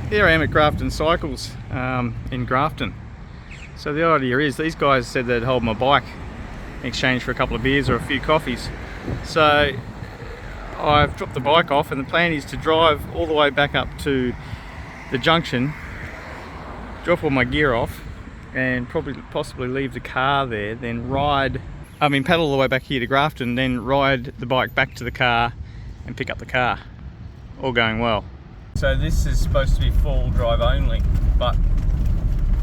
Here I am at Grafton Cycles in Grafton. So the idea is these guys said they'd hold my bike in exchange for a couple of beers or a few coffees. So I've dropped the bike off, and the plan is to drive all the way back up to the junction, drop all my gear off, and possibly leave the car there, then paddle all the way back here to Grafton, then ride the bike back to the car and pick up the car, all going well. So this is supposed to be four-wheel drive only, but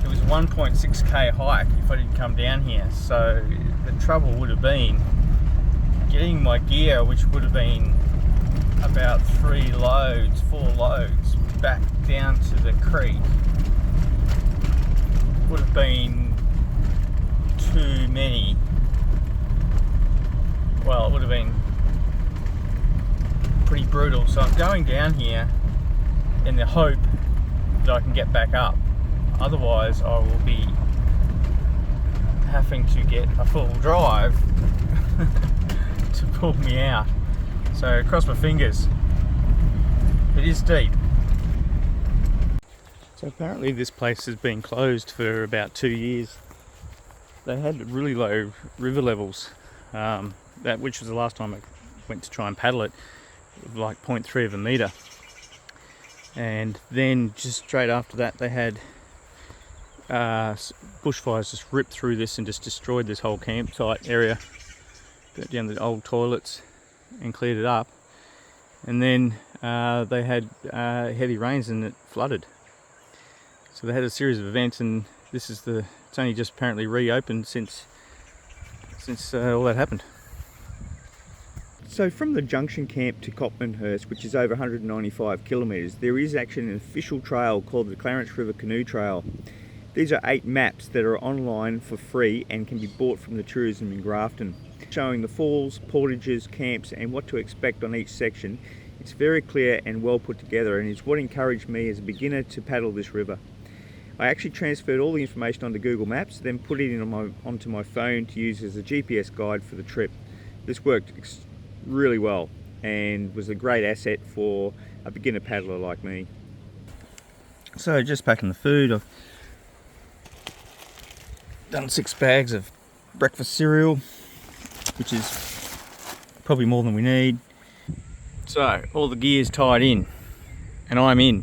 it was a 1.6k hike if I didn't come down here. So the trouble would have been getting my gear, which would have been about 4 loads back down to the creek, would have been too many. Well, it would have been pretty brutal. So I'm going down here in the hope that I can get back up. Otherwise I will be having to get a full drive to pull me out. So cross my fingers. It is deep. So apparently this place has been closed for about 2 years. They had really low river levels, which was the last time I went to try and paddle it, like 0.3 of a metre. And then just straight after that they had bushfires just ripped through this and just destroyed this whole campsite area, burnt down the old toilets and cleared it up. And then they had heavy rains and it flooded. So they had a series of events, and it's only just apparently reopened since all that happened. So from the junction camp to Copmanhurst, which is over 195 kilometres, there is actually an official trail called the Clarence River Canoe Trail. These are 8 maps that are online for free and can be bought from the tourism in Grafton, showing the falls, portages, camps and what to expect on each section. It's very clear and well put together, and is what encouraged me as a beginner to paddle this river. I actually transferred all the information onto Google Maps, then put it onto my phone to use as a GPS guide for the trip. This worked really well and was a great asset for a beginner paddler like me. So just packing the food, I've done 6 bags of breakfast cereal, which is probably more than we need. So all the gear's tied in and I'm in,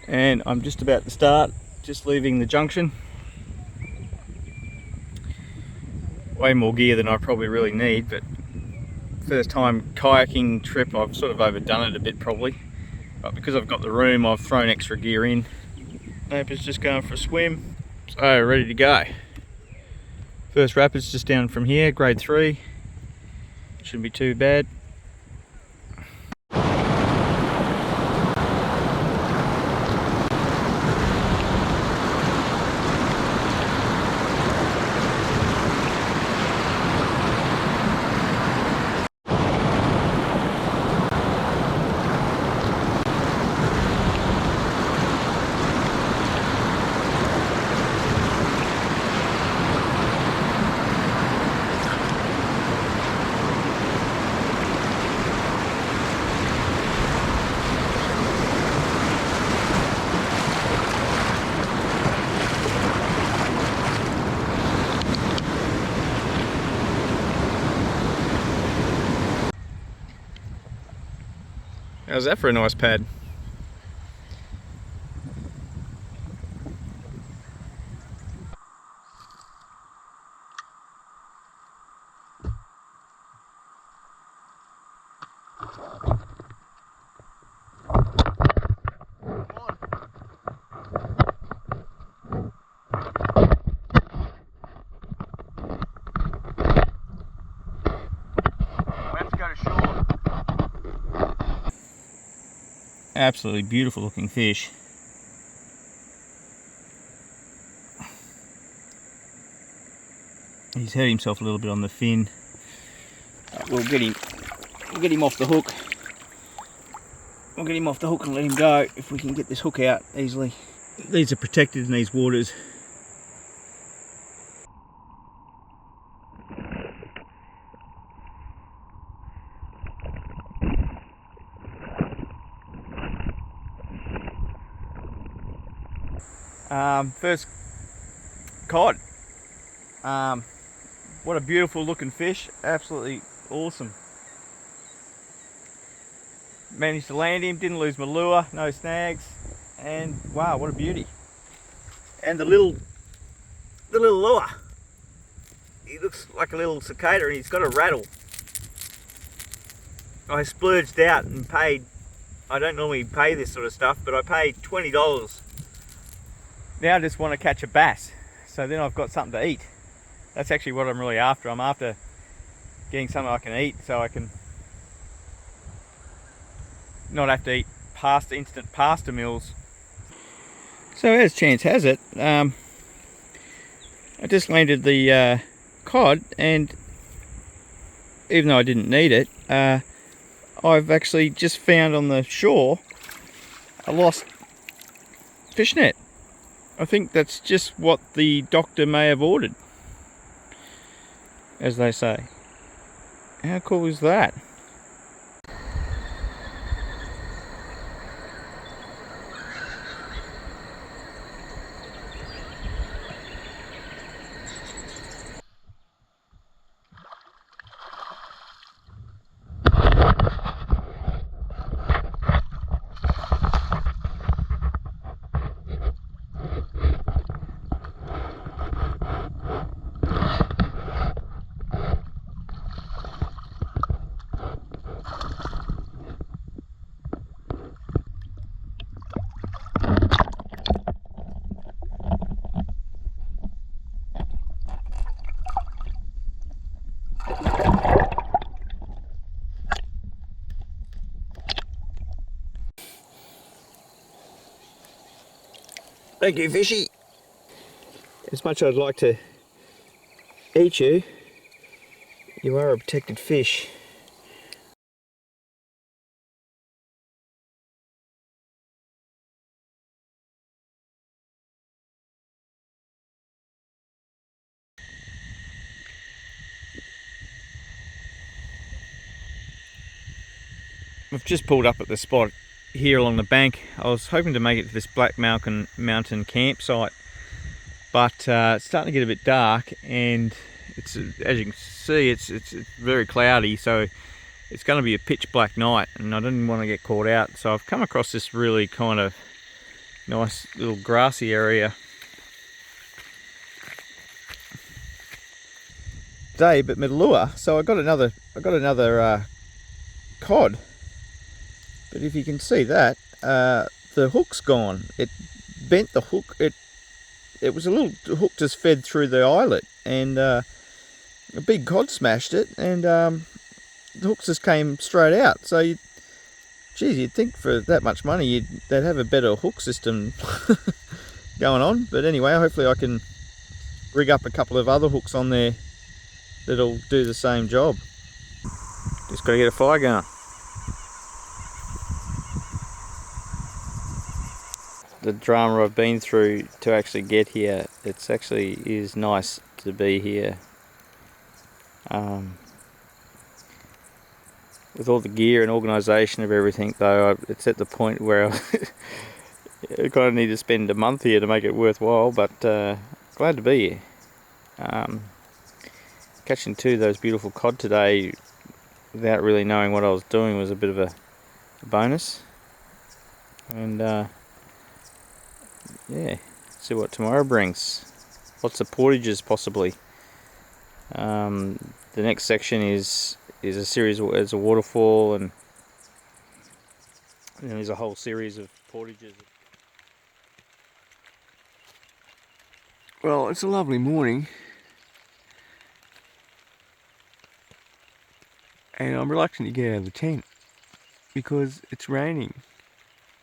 and I'm just about to start, just leaving the junction. Way more gear than I probably really need, but first time kayaking trip, I've sort of overdone it a bit probably, but because I've got the room I've thrown extra gear in. Neighbour's just going for a swim, so ready to go. First rapids just down from here, grade 3, shouldn't be too bad. How's that for a nice pad? Absolutely beautiful looking fish. He's hurt himself a little bit on the fin. We'll get him off the hook. We'll get him off the hook and let him go if we can get this hook out easily. These are protected in these waters. First cod. What a beautiful looking fish, absolutely awesome. Managed to land him, didn't lose my lure, no snags, and wow, what a beauty. And the little lure, he looks like a little cicada and he's got a rattle. I splurged out and paid, I don't normally pay this sort of stuff, but I paid $20. Now I just want to catch a bass, so then I've got something to eat. That's actually what I'm really after. I'm after getting something I can eat so I can not have to eat instant pasta meals. So as chance has it, I just landed the cod, and even though I didn't need it, I've actually just found on the shore a lost fishnet. I think that's just what the doctor may have ordered, as they say. How cool is that? Thank you, fishy. As much as I'd like to eat you, you are a protected fish. I've just pulled up at the spot here along the bank. I was hoping to make it to this Black Mountain campsite, but it's starting to get a bit dark, and it's, as you can see, it's very cloudy, so it's going to be a pitch black night, and I didn't want to get caught out. So I've come across this really kind of nice little grassy area today, but my lure. So I got another cod. But if you can see that, the hook's gone. It bent the hook. It was a little hook just fed through the eyelet, and a big cod smashed it, and the hook just came straight out. So, you'd think for that much money they'd have a better hook system going on. But anyway, hopefully I can rig up a couple of other hooks on there that'll do the same job. Just got to get a fire going. The drama I've been through to actually get here, it's actually is nice to be here. With all the gear and organisation of everything, though, it's at the point where I kind of need to spend a month here to make it worthwhile, but glad to be here. Catching two of those beautiful cod today without really knowing what I was doing was a bit of a bonus. And yeah, see what tomorrow brings. Lots of portages possibly. The next section is a series. There's a waterfall, and then there's a whole series of portages. Well, it's a lovely morning, and I'm reluctant to get out of the tent because it's raining.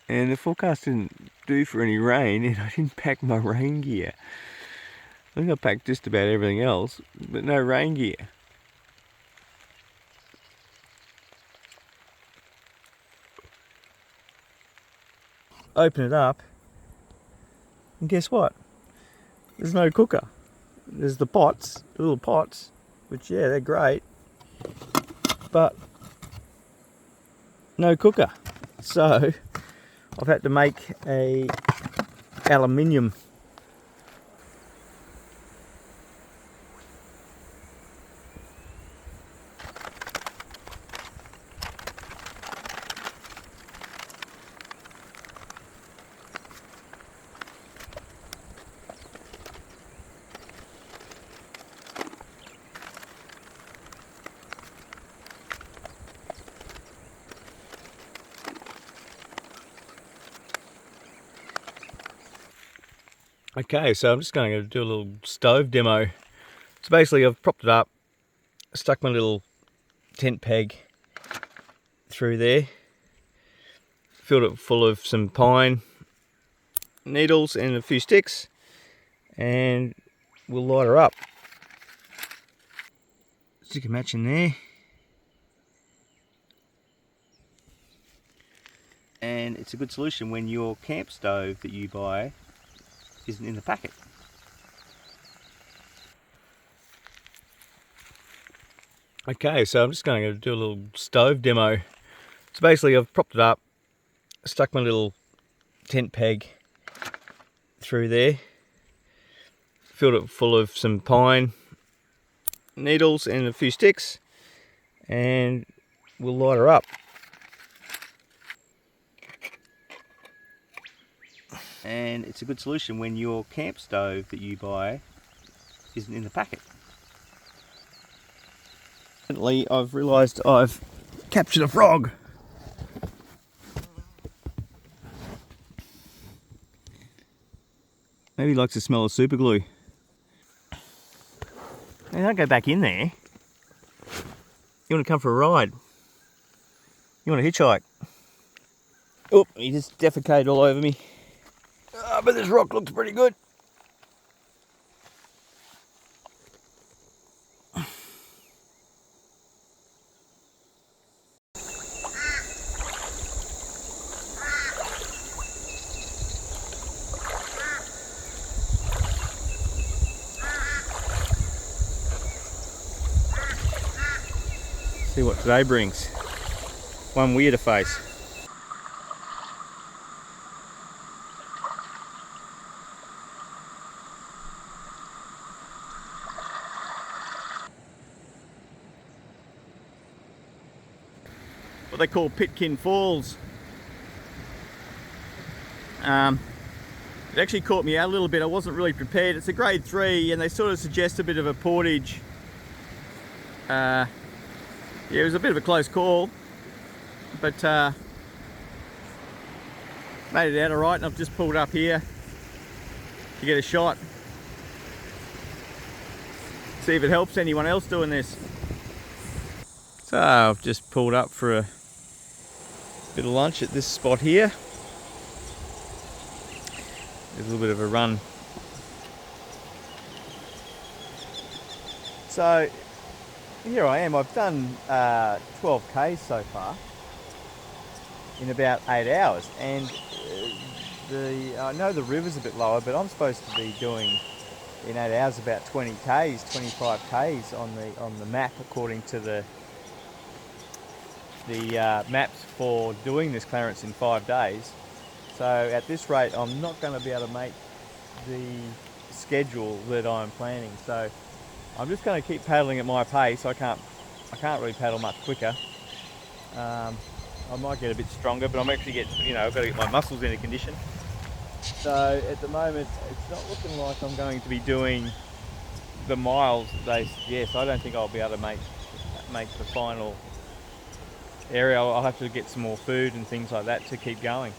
And the forecast didn't do for any rain, and I didn't pack my rain gear. I think I packed just about everything else, but no rain gear. Open it up, and guess what? There's no cooker. There's the pots, the little pots, which, yeah, they're great, but no cooker. So I've had to make a aluminium Okay, so I'm just going to do a little stove demo. So basically I've propped it up, stuck my little tent peg through there, filled it full of some pine needles and a few sticks, and we'll light her up. Stick a match in there. And it's a good solution when your camp stove that you buy isn't in the packet. Okay, so I'm just going to do a little stove demo. So basically I've propped it up, stuck my little tent peg through there, filled it full of some pine needles and a few sticks, and we'll light her up. And it's a good solution when your camp stove that you buy isn't in the packet. I've realised I've captured a frog. Maybe he likes the smell of super glue. Hey, don't go back in there. You want to come for a ride? You want to hitchhike? Oh, he just defecated all over me. But this rock looks pretty good. See what today brings. One weirder face. What they call Pitkin Falls. It actually caught me out a little bit. I wasn't really prepared. It's a grade 3 and they sort of suggest a bit of a portage. Yeah, it was a bit of a close call, but made it out alright, and I've just pulled up here to get a shot. See if it helps anyone else doing this. So I've just pulled up for a bit of lunch at this spot here. There's a little bit of a run. So here I am. I've done 12 k's so far in about 8 hours, and I know the river's a bit lower, but I'm supposed to be doing in 8 hours about 20 k's, 25 k's on the map according to the maps for doing this Clarence in 5 days. So at this rate, I'm not going to be able to make the schedule that I'm planning. So I'm just going to keep paddling at my pace. I can't really paddle much quicker. I might get a bit stronger, but I'm actually I've got to get my muscles into condition. So at the moment, it's not looking like I'm going to be doing the miles that they suggest. I don't think I'll be able to make the final area. I'll have to get some more food and things like that to keep going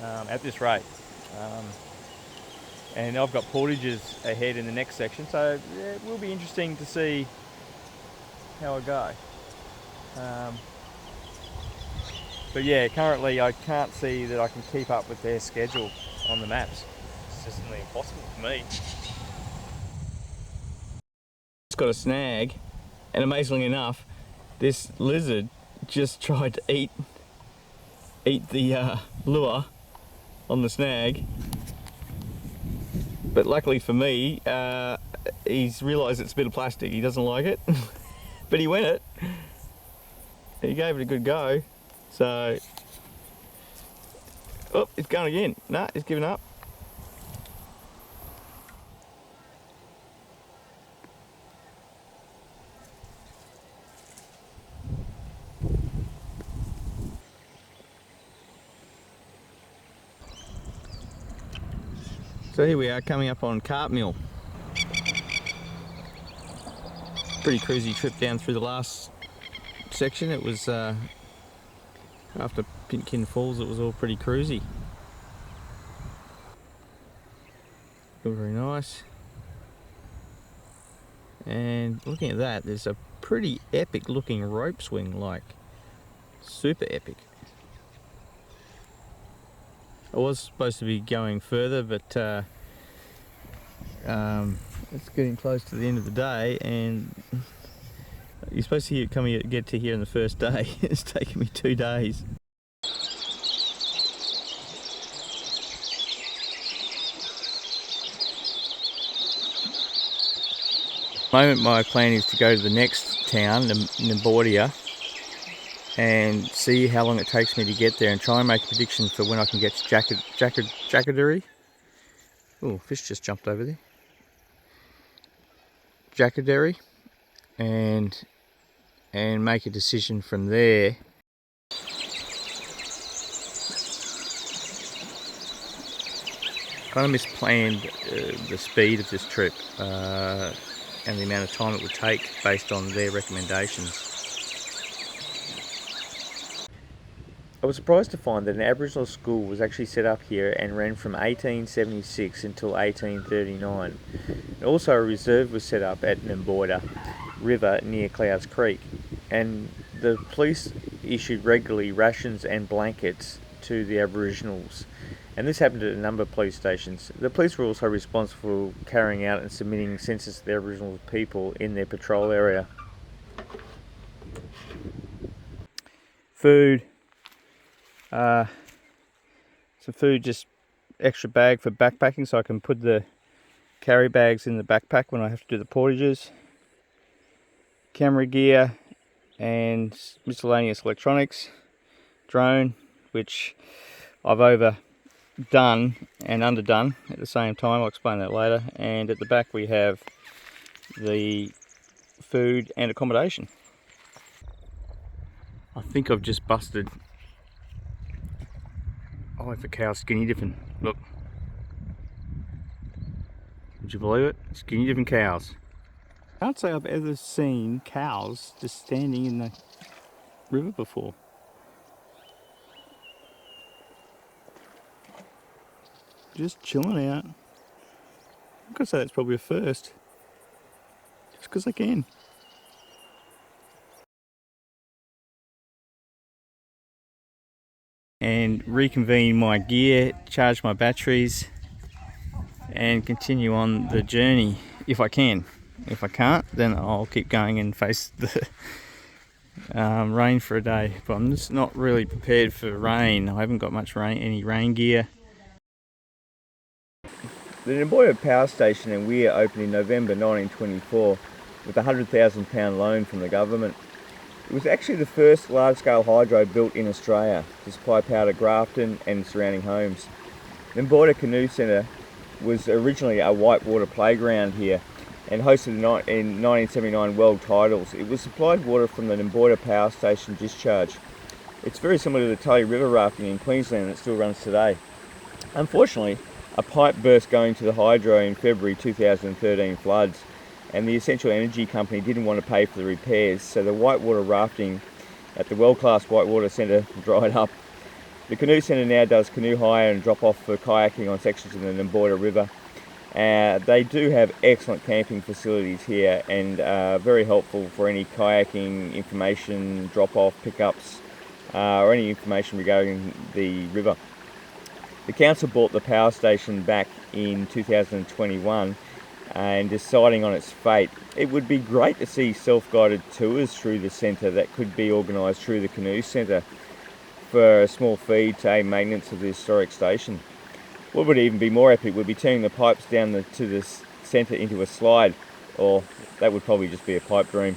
at this rate. And I've got portages ahead in the next section, so yeah, it will be interesting to see how I go. But yeah, currently I can't see that I can keep up with their schedule on the maps. It's just nearly impossible for me. It's got a snag, and amazingly enough, this lizard just tried to eat the lure on the snag. But luckily for me, he's realised it's a bit of plastic. He doesn't like it, but he went it. He gave it a good go. So, oh, it's going again. Nah, it's giving up. So here we are coming up on Copmanhurst. Pretty cruisy trip down through the last section. It was after Pitkin Falls, it was all pretty cruisy. Look very nice. And looking at that, there's a pretty epic looking rope swing, like super epic. I was supposed to be going further, but it's getting close to the end of the day, and you're supposed to get to here in the first day. It's taken me 2 days. At the moment, my plan is to go to the next town, Nymbodia, and see how long it takes me to get there, and try and make a prediction for when I can get to Jackaderry. Oh, fish just jumped over there. Jackaderry, and make a decision from there. Kind of misplanned the speed of this trip and the amount of time it would take based on their recommendations. I was surprised to find that an Aboriginal school was actually set up here and ran from 1876 until 1839. And also a reserve was set up at Nymbodia River near Clouds Creek, and the police issued regularly rations and blankets to the Aboriginals. And this happened at a number of police stations. The police were also responsible for carrying out and submitting census of the Aboriginal people in their patrol area. Food. Some food, just extra bag for backpacking so I can put the carry bags in the backpack when I have to do the portages. Camera gear and miscellaneous electronics. Drone, which I've overdone and underdone at the same time. I'll explain that later. And at the back we have the food and accommodation. I think I've just busted for cow skinny dipping. Look. Would you believe it? Skinny dipping cows. I can't say I've ever seen cows just standing in the river before. Just chilling out. I've got to say that's probably a first. Just because I can. And reconvene my gear, charge my batteries, and continue on the journey if I can. If I can't, then I'll keep going and face the rain for a day. But I'm just not really prepared for rain. I haven't got any rain gear. The Nymbodia Power Station in Weir opened in November 1924 with a £100,000 loan from the government. It was actually the first large-scale hydro built in Australia to supply power to Grafton and surrounding homes. Nymbodia Canoe Centre was originally a whitewater playground here and hosted in 1979 world titles. It was supplied water from the Nymbodia Power Station discharge. It's very similar to the Tully River rafting in Queensland that still runs today. Unfortunately, a pipe burst going to the hydro in February 2013 floods, and the Essential Energy Company didn't want to pay for the repairs, so the whitewater rafting at the world-class Whitewater Centre dried up. The Canoe Centre now does canoe hire and drop-off for kayaking on sections of the Nymbodia River. They do have excellent camping facilities here and very helpful for any kayaking information, drop-off, pickups, or any information regarding the river. The council bought the power station back in 2021 and deciding on its fate. It would be great to see self-guided tours through the centre that could be organised through the Canoe Centre for a small fee to aid maintenance of the historic station. What would even be more epic would be turning the pipes down to the centre into a slide, or that would probably just be a pipe dream.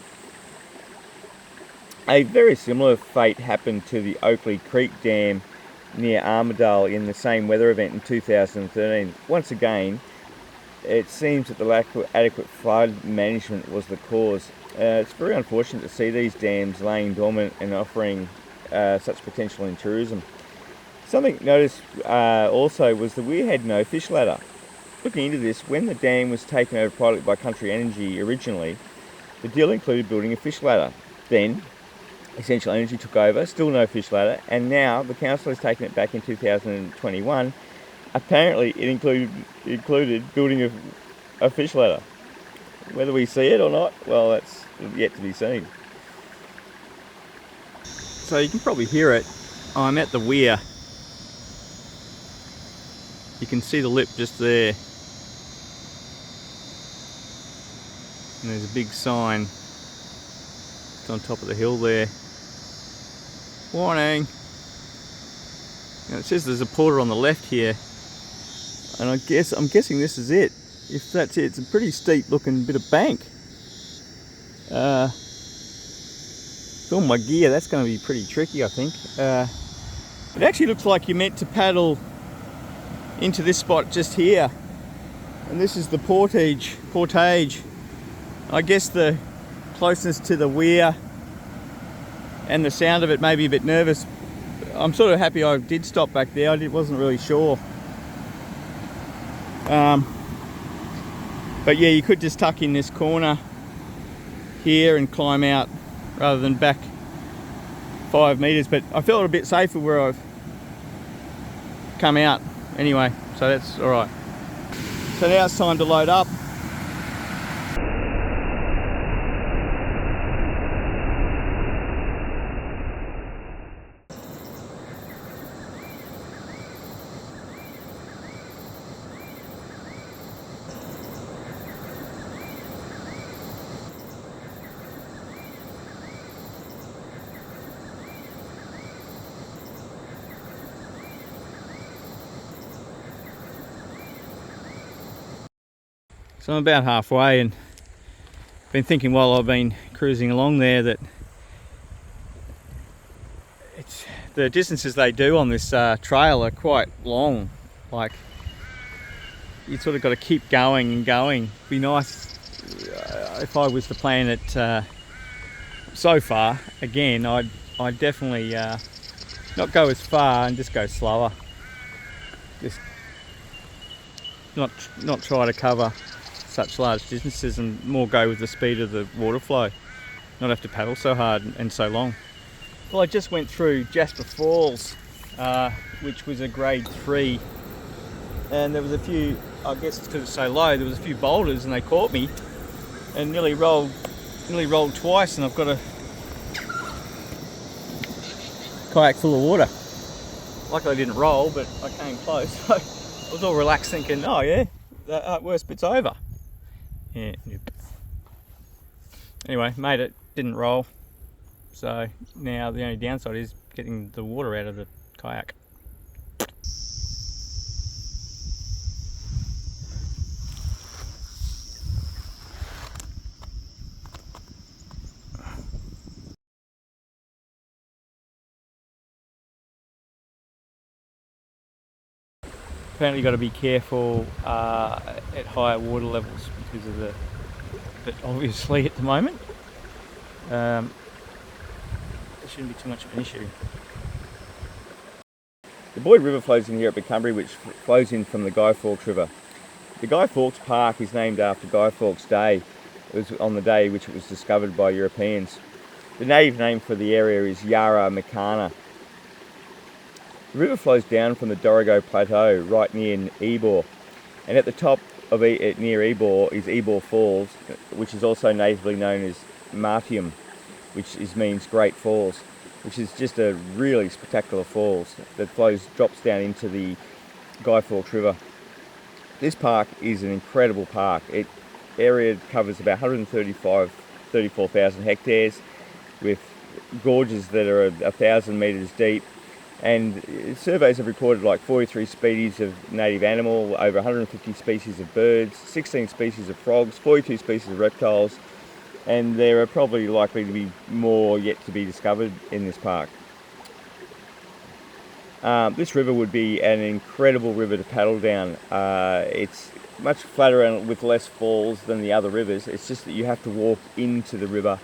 A very similar fate happened to the Oakley Creek Dam near Armidale in the same weather event in 2013. Once again, it seems that the lack of adequate flood management was the cause. It's very unfortunate to see these dams laying dormant and offering such potential in tourism. Something noticed also was that we had no fish ladder. Looking into this, when the dam was taken over privately by Country Energy originally, the deal included building a fish ladder. Then Essential Energy took over, still no fish ladder, and now the council has taken it back in 2021 apparently it included building a fish ladder. Whether we see it or not, well, that's yet to be seen. So you can probably hear it. I'm at the weir. You can see the lip just there. And there's a big sign. It's on top of the hill there. Warning! Now it says there's a porter on the left here. And I'm guessing this is it. If that's it, it's a pretty steep looking bit of bank. Film my gear, that's going to be pretty tricky, I think. It actually looks like you're meant to paddle into this spot just here. And this is the portage. I guess the closeness to the weir and the sound of it made me a bit nervous. I'm sort of happy I did stop back there. I wasn't really sure. But yeah, you could just tuck in this corner here and climb out rather than back 5 meters. But I felt a bit safer where I've come out anyway, so that's all right. So now it's time to load up. So I'm about halfway, and been thinking while I've been cruising along there that the distances they do on this trail are quite long. Like, you sort of got to keep going and going. It'd be nice if I was to plan it so far again. I'd definitely not go as far and just go slower. Just not try to cover such large distances and more go with the speed of the water flow, not have to paddle so hard and so long. Well, I just went through Jasper Falls, which was a grade 3, and there was a few, I guess it's because it's so low, there was a few boulders and they caught me and nearly rolled twice, and I've got a kayak full of water. Luckily I didn't roll, but I came close. So I was all relaxed thinking, oh yeah, the worst bit's over. Yeah. Anyway, made it, didn't roll. So now the only downside is getting the water out of the kayak. Apparently you've got to be careful at higher water levels because of but obviously at the moment there shouldn't be too much of an issue. The Boyd River flows in here at Bunbury, which flows in from the Guy Fawkes River. The Guy Fawkes Park is named after Guy Fawkes Day. It was on the day which it was discovered by Europeans. The native name for the area is Yarra Mekana. The river flows down from the Dorrigo Plateau right near Ebor, and at the top of near Ebor is Ebor Falls, which is also natively known as Martium, which means Great Falls, which is just a really spectacular falls that drops down into the Guy Fawkes River. This park is an incredible park. Area covers about 34,000 hectares with gorges that are 1,000 metres deep. And surveys have recorded like 43 species of native animal, over 150 species of birds, 16 species of frogs, 42 species of reptiles, and there are probably likely to be more yet to be discovered in this park. This river would be an incredible river to paddle down. It's much flatter and with less falls than the other rivers. It's just that you have to walk into the river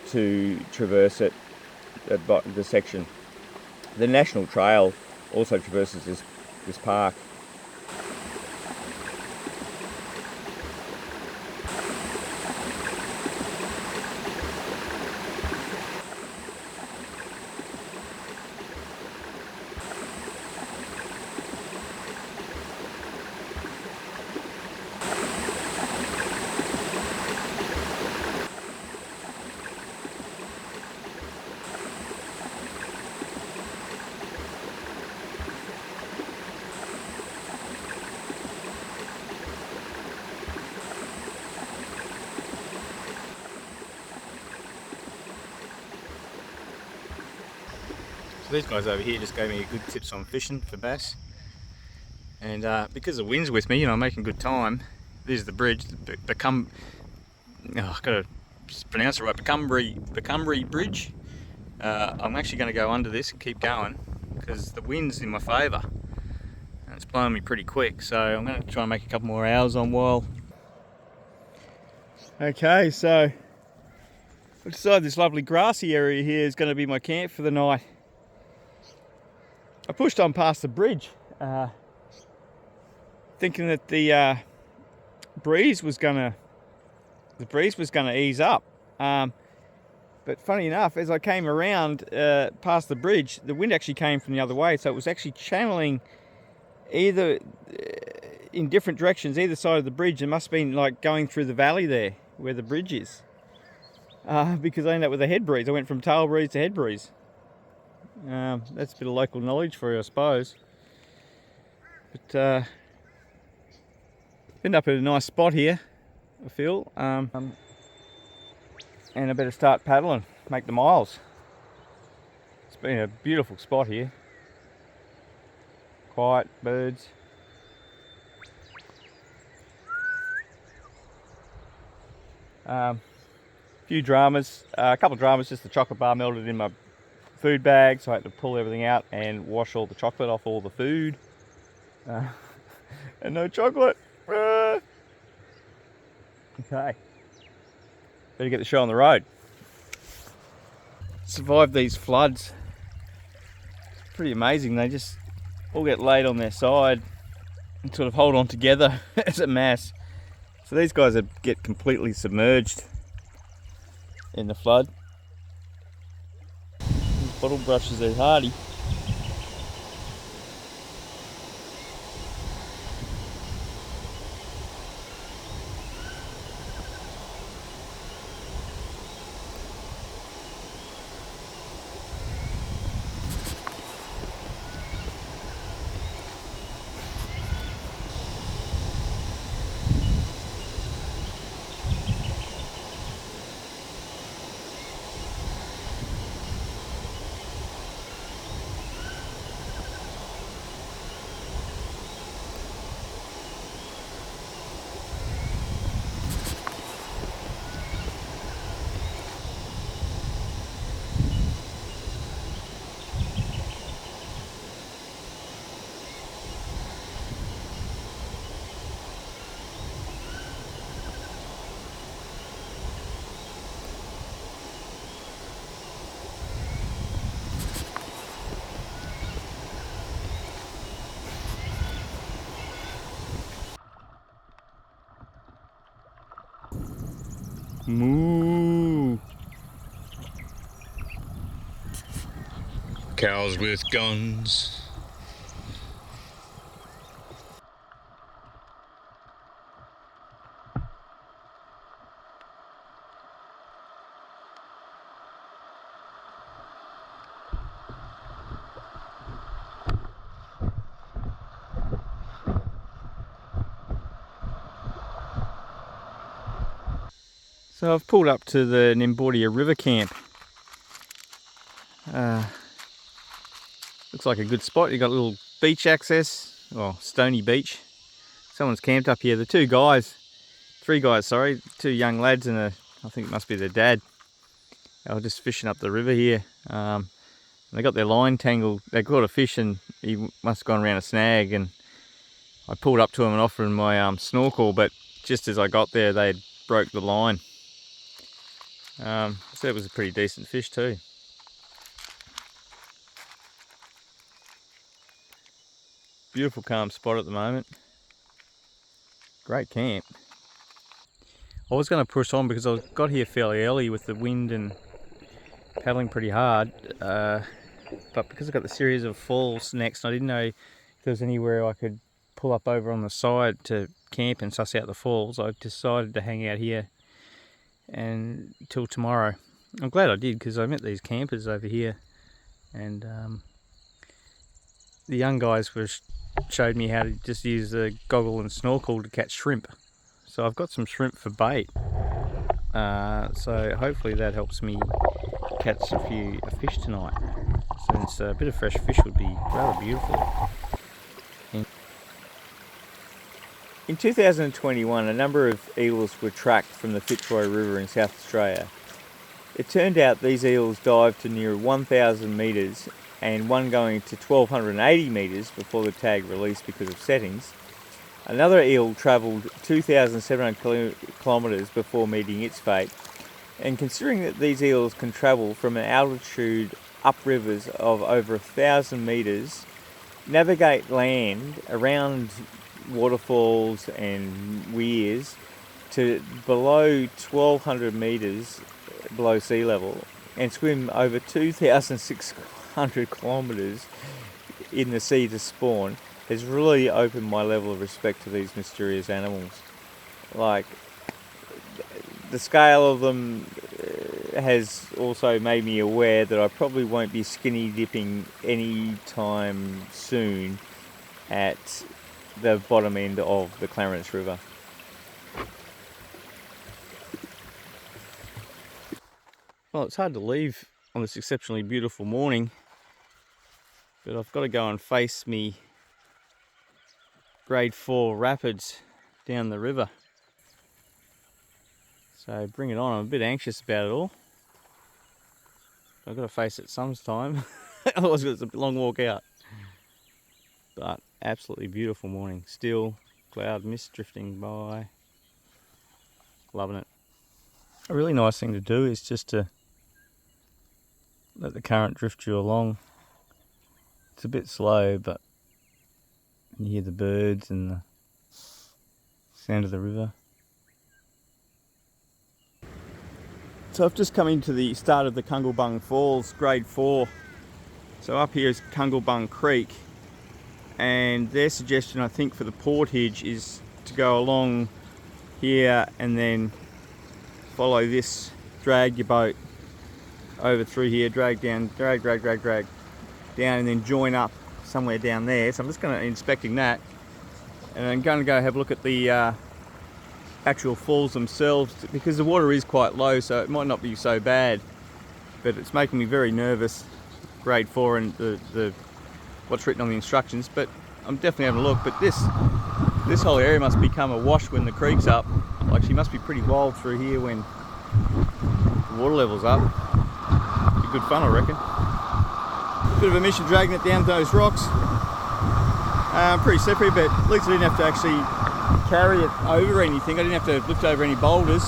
to traverse it, the section. The National Trail also traverses this park. These guys over here just gave me good tips on fishing for bass, and because the wind's with me, you know, I'm making good time. This is the bridge, I've got to pronounce it right, Becumberry Bridge. I'm actually going to go under this and keep going because the wind's in my favour and it's blowing me pretty quick, so I'm going to try and make a couple more hours on while. Okay, so I decided this lovely grassy area here is going to be my camp for the night. I pushed on past the bridge, thinking that the breeze was gonna ease up. But funny enough, as I came around past the bridge, the wind actually came from the other way, so it was actually channeling either in different directions, either side of the bridge. It must have been like going through the valley there where the bridge is, because I ended up with a head breeze. I went from tail breeze to head breeze. That's a bit of local knowledge for you, I suppose. But end up at a nice spot here, I feel, and I better start paddling, make the miles. It's been a beautiful spot here. Quiet, birds. Few dramas, a couple of dramas, just the chocolate bar melted in my food bag, so I had to pull everything out and wash all the chocolate off all the food. And no chocolate. Okay. Better get the show on the road. Survived these floods. Pretty amazing. They just all get laid on their side and sort of hold on together as a mass. So these guys get completely submerged in the flood. These bottle brushes are hardy. Moo. Cows with guns. So I've pulled up to the Nymbodia River camp. Looks like a good spot. You've got a little beach access, or stony beach. Someone's camped up here. The three guys, two young lads and I think it must be their dad. They were just fishing up the river here. And they got their line tangled. They caught a fish and he must have gone around a snag, and I pulled up to him and offered him my snorkel, but just as I got there they broke the line. So it was a pretty decent fish too. Beautiful calm spot at the moment. Great camp. I was going to push on because I got here fairly early with the wind and paddling pretty hard, but because I got the series of falls next, I didn't know if there was anywhere I could pull up over on the side to camp and suss out the falls. I decided to hang out here until tomorrow. I'm glad I did, because I met these campers over here, and the young guys showed me how to just use the goggle and snorkel to catch shrimp. So I've got some shrimp for bait, so hopefully that helps me catch a few fish tonight. So it's a bit of fresh fish would be rather beautiful. In 2021, a number of eels were tracked from the Fitzroy River in South Australia. It turned out these eels dived to near 1,000 metres and one going to 1,280 metres before the tag released because of settings. Another eel travelled 2,700 kilometres before meeting its fate. And considering that these eels can travel from an altitude up rivers of over 1,000 metres, navigate land around waterfalls and weirs to below 1,200 metres below sea level and swim over 2,600 kilometres in the sea to spawn has really opened my level of respect to these mysterious animals. Like, the scale of them has also made me aware that I probably won't be skinny dipping any time soon at the bottom end of the Clarence River. Well, it's hard to leave on this exceptionally beautiful morning, but I've got to go and face me grade 4 rapids down the river. So bring it on. I'm a bit anxious about it all. I've got to face it sometime, otherwise it's a long walk out. But absolutely beautiful morning. Still, cloud mist drifting by. Loving it. A really nice thing to do is just to let the current drift you along. It's a bit slow, but you hear the birds and the sound of the river. So I've just come into the start of the Kungalbung Falls, grade 4. So up here is Kungalbung Creek, and their suggestion, I think, for the portage is to go along here and then follow this, drag your boat over through here, drag down, drag down, and then join up somewhere down there. So I'm just going to inspecting that, and I'm going to go have a look at the actual falls themselves, because the water is quite low, so it might not be so bad, but it's making me very nervous. Grade 4 and the what's written on the instructions, but I'm definitely having a look. But this whole area must become awash when the creek's up. Like, she must be pretty wild through here when the water level's up. Be good fun, I reckon. Bit of a mission dragging it down those rocks. Pretty slippery, but at least I didn't have to actually carry it over anything. I didn't have to lift over any boulders.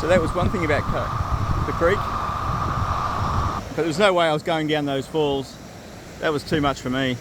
So that was one thing about the creek. But there was no way I was going down those falls. That was too much for me.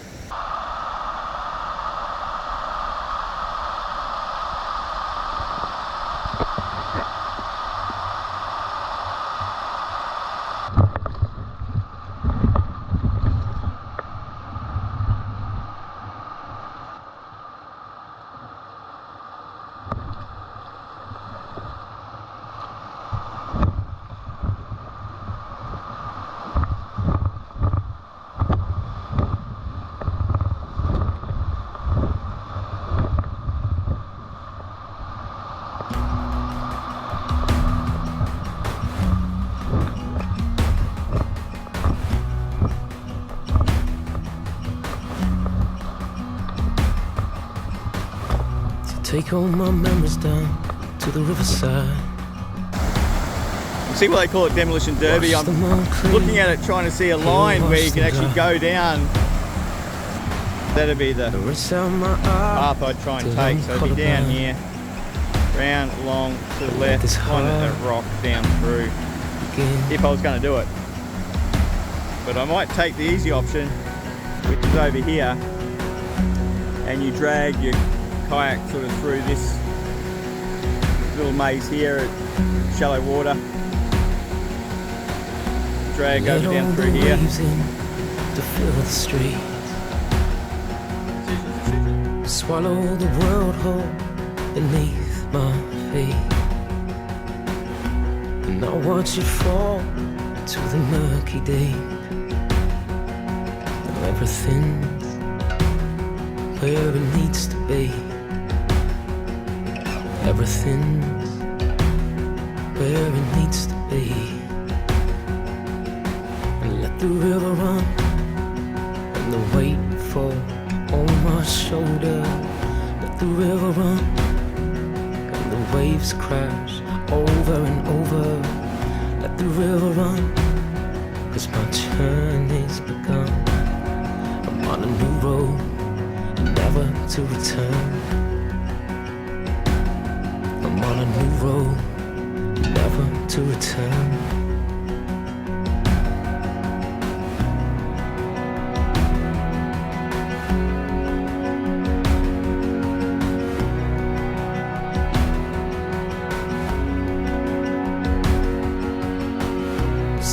Take all my memories down to the riverside. See why they call it Demolition Derby? I'm looking at it trying to see a line where you can actually go down. That'd be the path I'd try and take. So it'd be down here, round, along, to the left, find that rock down through, if I was going to do it. But I might take the easy option, which is over here, and you drag your kayak sort of through this little maze here at shallow water. Drag over down through here. To fill the street. Swallow the world whole beneath my feet. And I watch it fall to the murky deep. Now everything's where it needs to be. Everything's where it needs to be. And let the river run, and the weight fall on my shoulder. Let the river run, and the waves crash over and over. Let the river run, 'cause my journey's begun. I'm on a new road, never to return. I'm on a new road, never to return.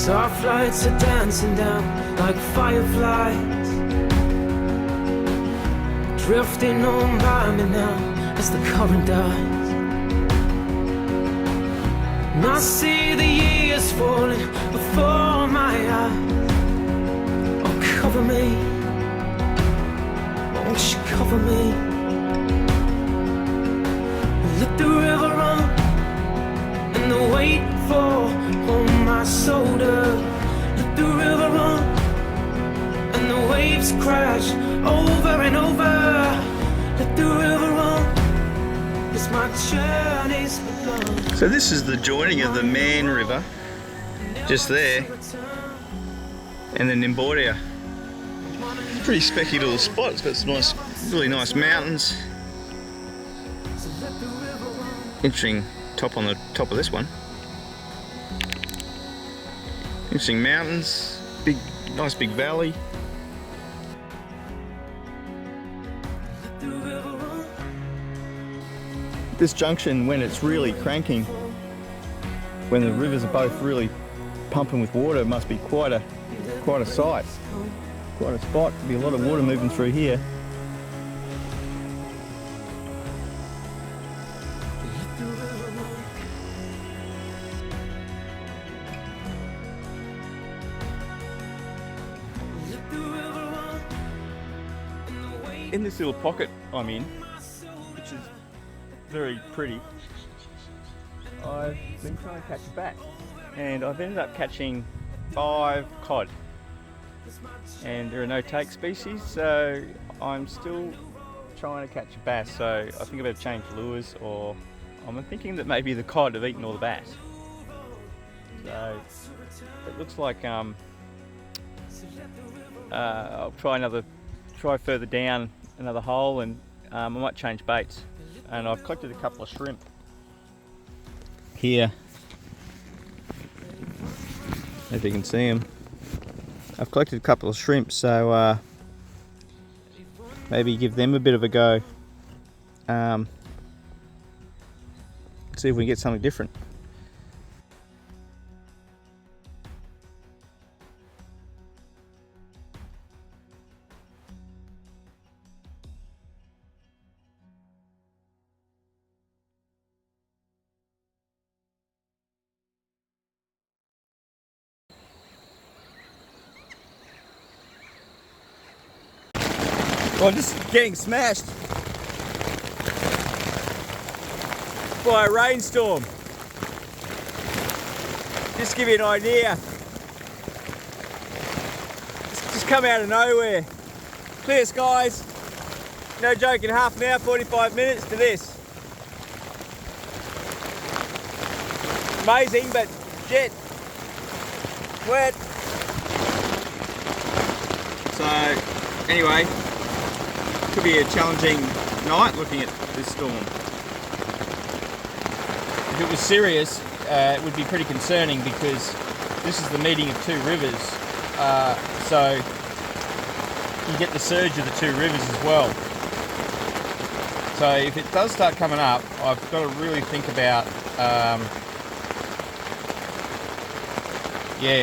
Starflights are dancing down like fireflies, drifting on by me now as the current dies. And I see the years falling before my eyes. Oh, cover me, won't you cover me? Let the river run, and the weight fall on my shoulder. Let the river run, and the waves crash over and over. Let the river run, 'cause my journey's begun. So this is the joining of the Man River, just there, and the Nymbodia. Pretty specky little spot. It's got some nice, really nice mountains. Interesting top on the top of this one. Interesting mountains, big, nice big valley. This junction, when it's really cranking, when the rivers are both really pumping with water, must be quite a sight, quite a spot. There'll be a lot of water moving through here. In this little pocket I'm in, which is very pretty, I've been trying to catch a bass, and I've ended up catching 5 cod, and there are no take species, so I'm still trying to catch a bass. So I think I better change lures, or I'm thinking that maybe the cod have eaten all the bass. So it looks like I'll try further down another hole, and I might change baits. And I've collected a couple of shrimp here, if you can see them. I've collected a couple of shrimp, so maybe give them a bit of a go. See if we can get something different. Oh, I'm just getting smashed by a rainstorm. Just to give you an idea. Just come out of nowhere. Clear skies. No joking, half an hour, 45 minutes to this. Amazing, but shit. Wet. So, anyway. Could be a challenging night looking at this storm. If it was serious, it would be pretty concerning, because this is the meeting of 2 rivers, so you get the surge of the 2 rivers as well. So if it does start coming up, I've got to really think about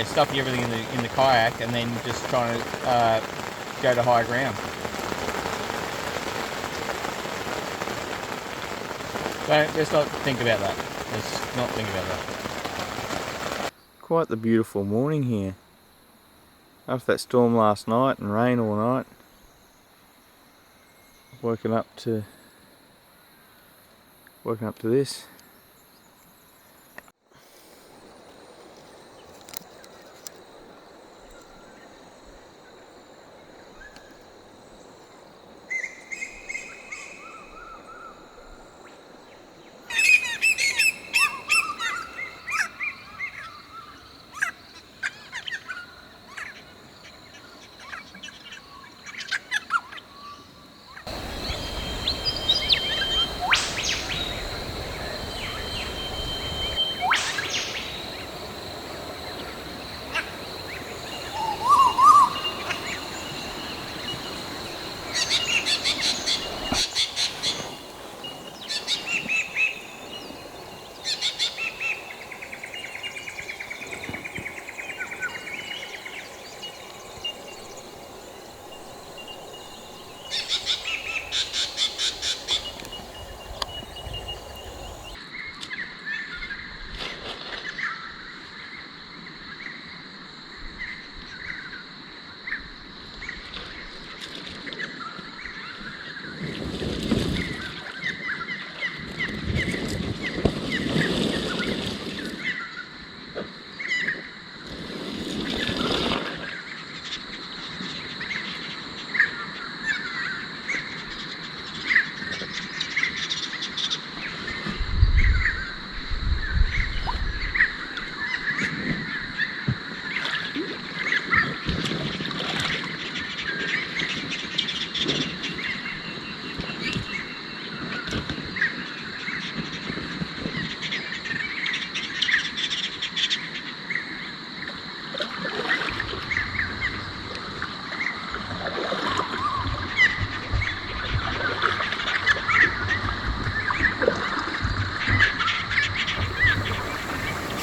stuffing everything in the kayak, and then just trying to go to higher ground. Let's not think about that. Let's not think about that. Quite the beautiful morning here. After that storm last night and rain all night, woken up to this.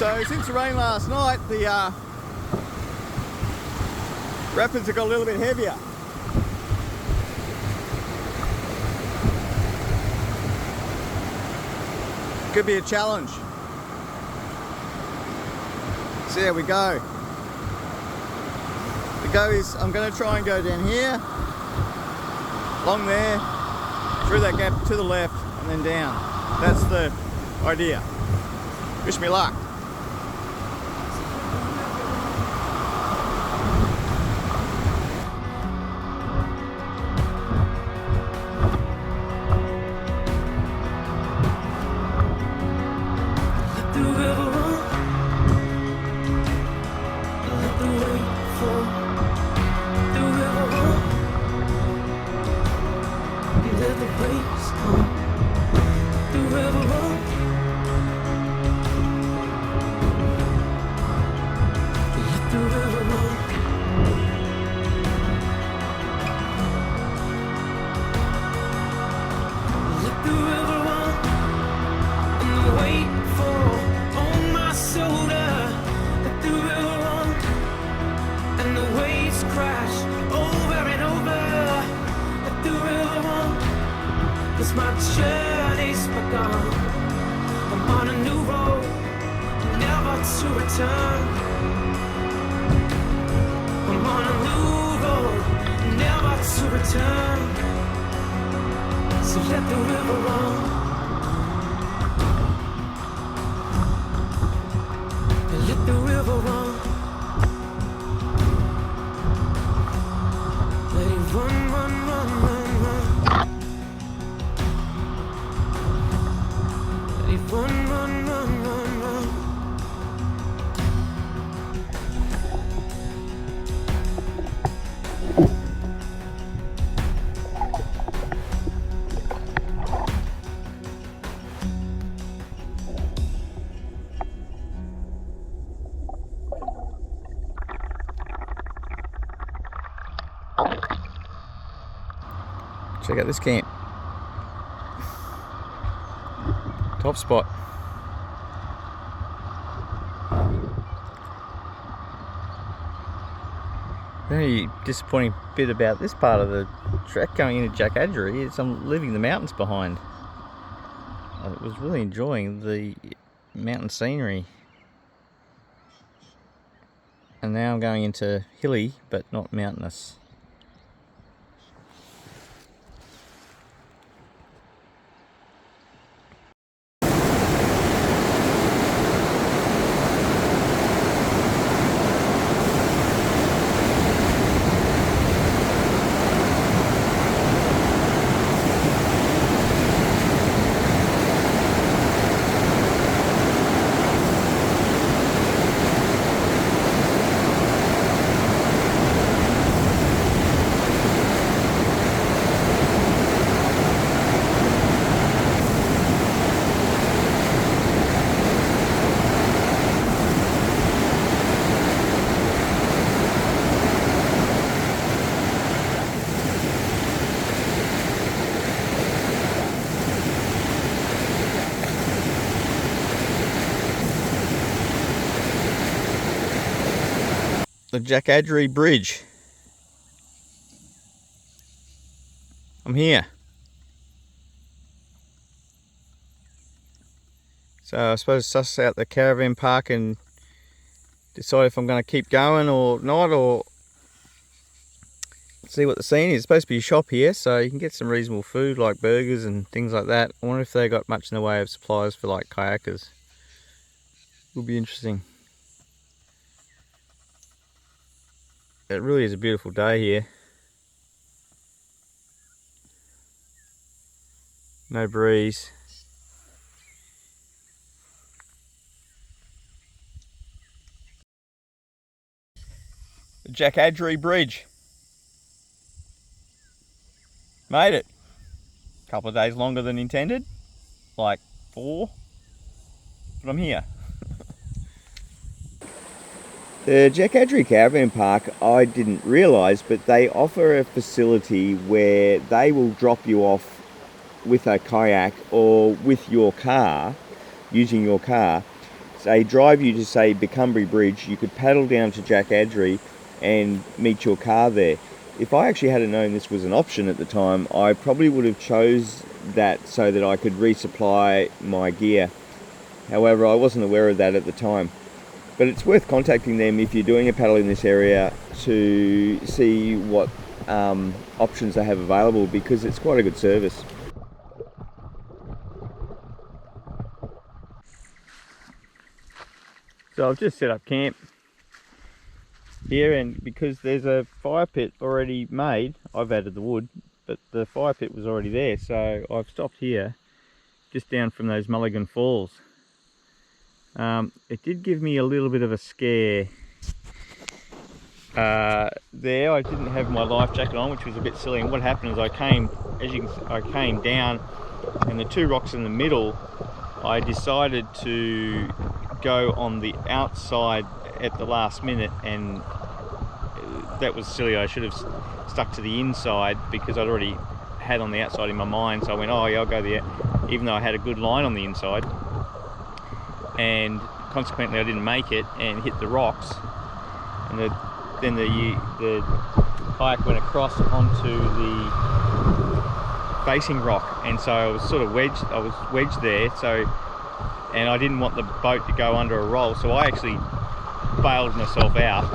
So since the rain last night, the rapids have got a little bit heavier. Could be a challenge. So there we go. The go is, I'm going to try and go down here, along there, through that gap to the left, and then down. That's the idea. Wish me luck. My journey's begun. I'm on a new road, never to return. I'm on a new road, never to return. So let the river run. Let the river run. Let it run, run, run, run, run. Run, run, run, run, run. Check out this camp. Top spot. The only disappointing bit about this part of the trek going into Jackadgery is I'm leaving the mountains behind. I was really enjoying the mountain scenery. And now I'm going into hilly but not mountainous. The Jackadgery Bridge. I'm here. So I suppose suss out the caravan park and decide if I'm going to keep going or not, or see what the scene is. It's supposed to be a shop here, so you can get some reasonable food like burgers and things like that. I wonder if they got much in the way of supplies for like kayakers. Will be interesting. It really is a beautiful day here. No breeze. The Jackadgery Bridge. Made it. A couple of days longer than intended. Like 4. But I'm here. The Jackadgery Caravan Park, I didn't realise, but they offer a facility where they will drop you off with a kayak or with your car, using your car. they drive you to, say, Bunbury Bridge, you could paddle down to Jack Adry and meet your car there. If I actually hadn't known this was an option at the time, I probably would have chose that so that I could resupply my gear. However, I wasn't aware of that at the time. But it's worth contacting them if you're doing a paddle in this area to see what options they have available, because it's quite a good service. So I've just set up camp here, and because there's a fire pit already made, I've added the wood, but the fire pit was already there, so I've stopped here just down from those Mulligan Falls. It did give me a little bit of a scare there. I didn't have my life jacket on, which was a bit silly, and what happened is I came down, and the two rocks in the middle, I decided to go on the outside at the last minute, and that was silly. I should have stuck to the inside because I'd already had on the outside in my mind, so I went, oh yeah, I'll go there, even though I had a good line on the inside, and consequently I didn't make it and hit the rocks, and then the kayak went across onto the facing rock, and so I was sort of wedged there, so, and I didn't want the boat to go under a roll, so I actually bailed myself out,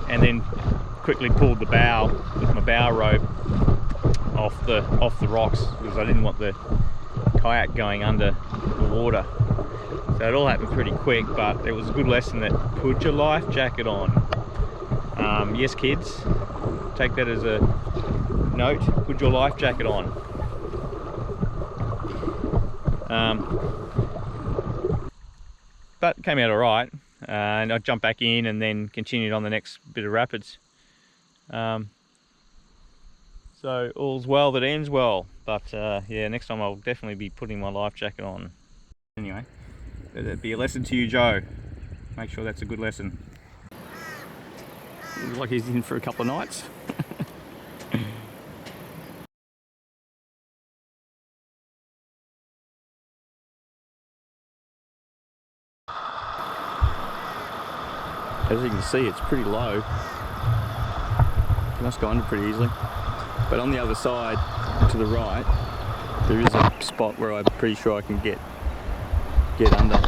and then quickly pulled the bow with my bow rope off the rocks, because I didn't want the kayak going under the water. So it all happened pretty quick, but it was a good lesson that put your life jacket on. Yes, kids, take that as a note, put your life jacket on. But it came out all right, and I jumped back in and then continued on the next bit of rapids. So all's well that ends well, but yeah, next time I'll definitely be putting my life jacket on. Anyway, that'd be a lesson to you, Joe. Make sure that's a good lesson. Looks like he's in for a couple of nights. As you can see, it's pretty low. You must go under pretty easily. But on the other side, to the right, there is a spot where I'm pretty sure I can get under.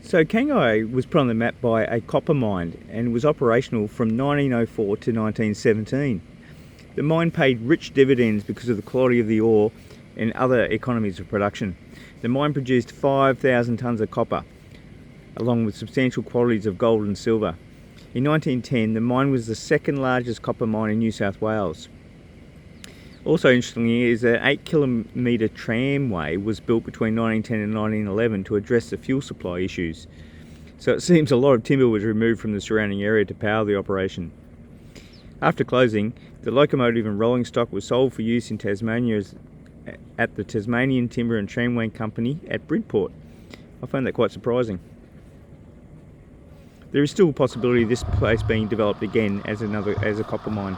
So Kangai was put on the map by a copper mine and was operational from 1904 to 1917. The mine paid rich dividends because of the quality of the ore and other economies of production. The mine produced 5,000 tonnes of copper, along with substantial quantities of gold and silver. In 1910, the mine was the second largest copper mine in New South Wales. Also interestingly is that an 8-kilometre tramway was built between 1910 and 1911 to address the fuel supply issues. So it seems a lot of timber was removed from the surrounding area to power the operation. After closing, the locomotive and rolling stock was sold for use in Tasmania at the Tasmanian Timber and Tramway Company at Bridport. I found that quite surprising. There is still a possibility of this place being developed again as a copper mine.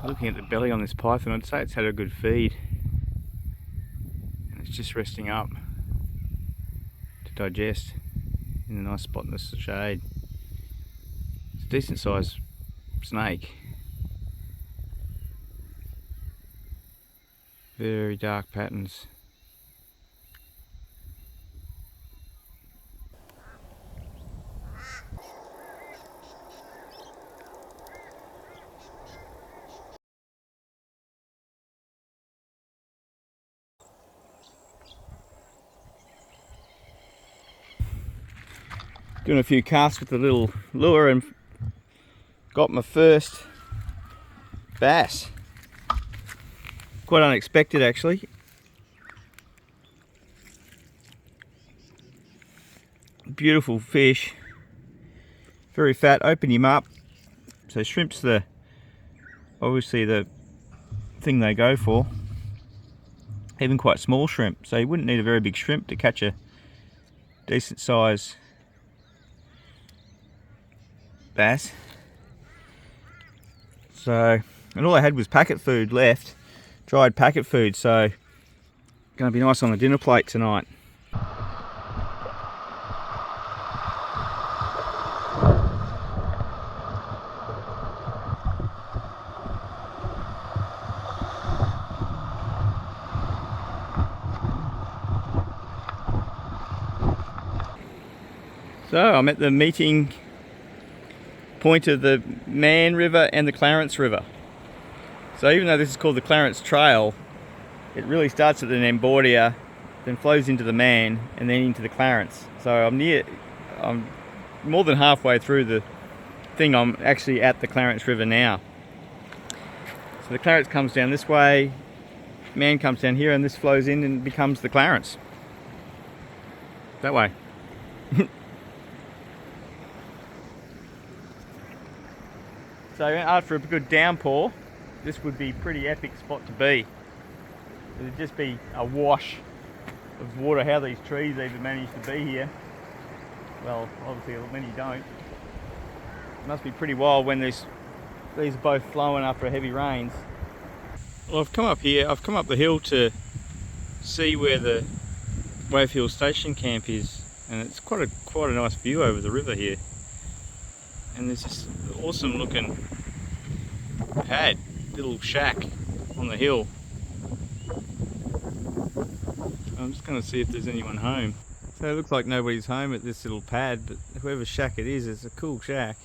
Looking at the belly on this python, I'd say it's had a good feed, and it's just resting up to digest in a nice spot in the shade. It's a decent sized snake. Very dark patterns. Doing a few casts with the little lure and got my first bass. Quite unexpected actually. Beautiful fish, very fat. Open him up. So shrimp's obviously the thing they go for. Even quite small shrimp, so you wouldn't need a very big shrimp to catch a decent size bass. So, and all I had was packet food left, dried packet food, so gonna be nice on the dinner plate tonight. So I'm at the meeting point of the Man River and the Clarence River. So even though this is called the Clarence Trail, it really starts at the Nymbodia, then flows into the Man and then into the Clarence. So I'm more than halfway through the thing. I'm actually at the Clarence River now. So the Clarence comes down this way, Man comes down here, and this flows in and becomes the Clarence. That way. So after a good downpour, this would be a pretty epic spot to be. It'd just be a wash of water. How these trees even manage to be here. Well, obviously many don't. It must be pretty wild when these are both flowing after heavy rains. Well, I've come up here, I've come up the hill to see where the Wave Hill Station Camp is, and it's quite a nice view over the river here. And there's this awesome looking pad, little shack on the hill. I'm just going to see if there's anyone home. So it looks like nobody's home at this little pad, but whoever shack it is, it's a cool shack.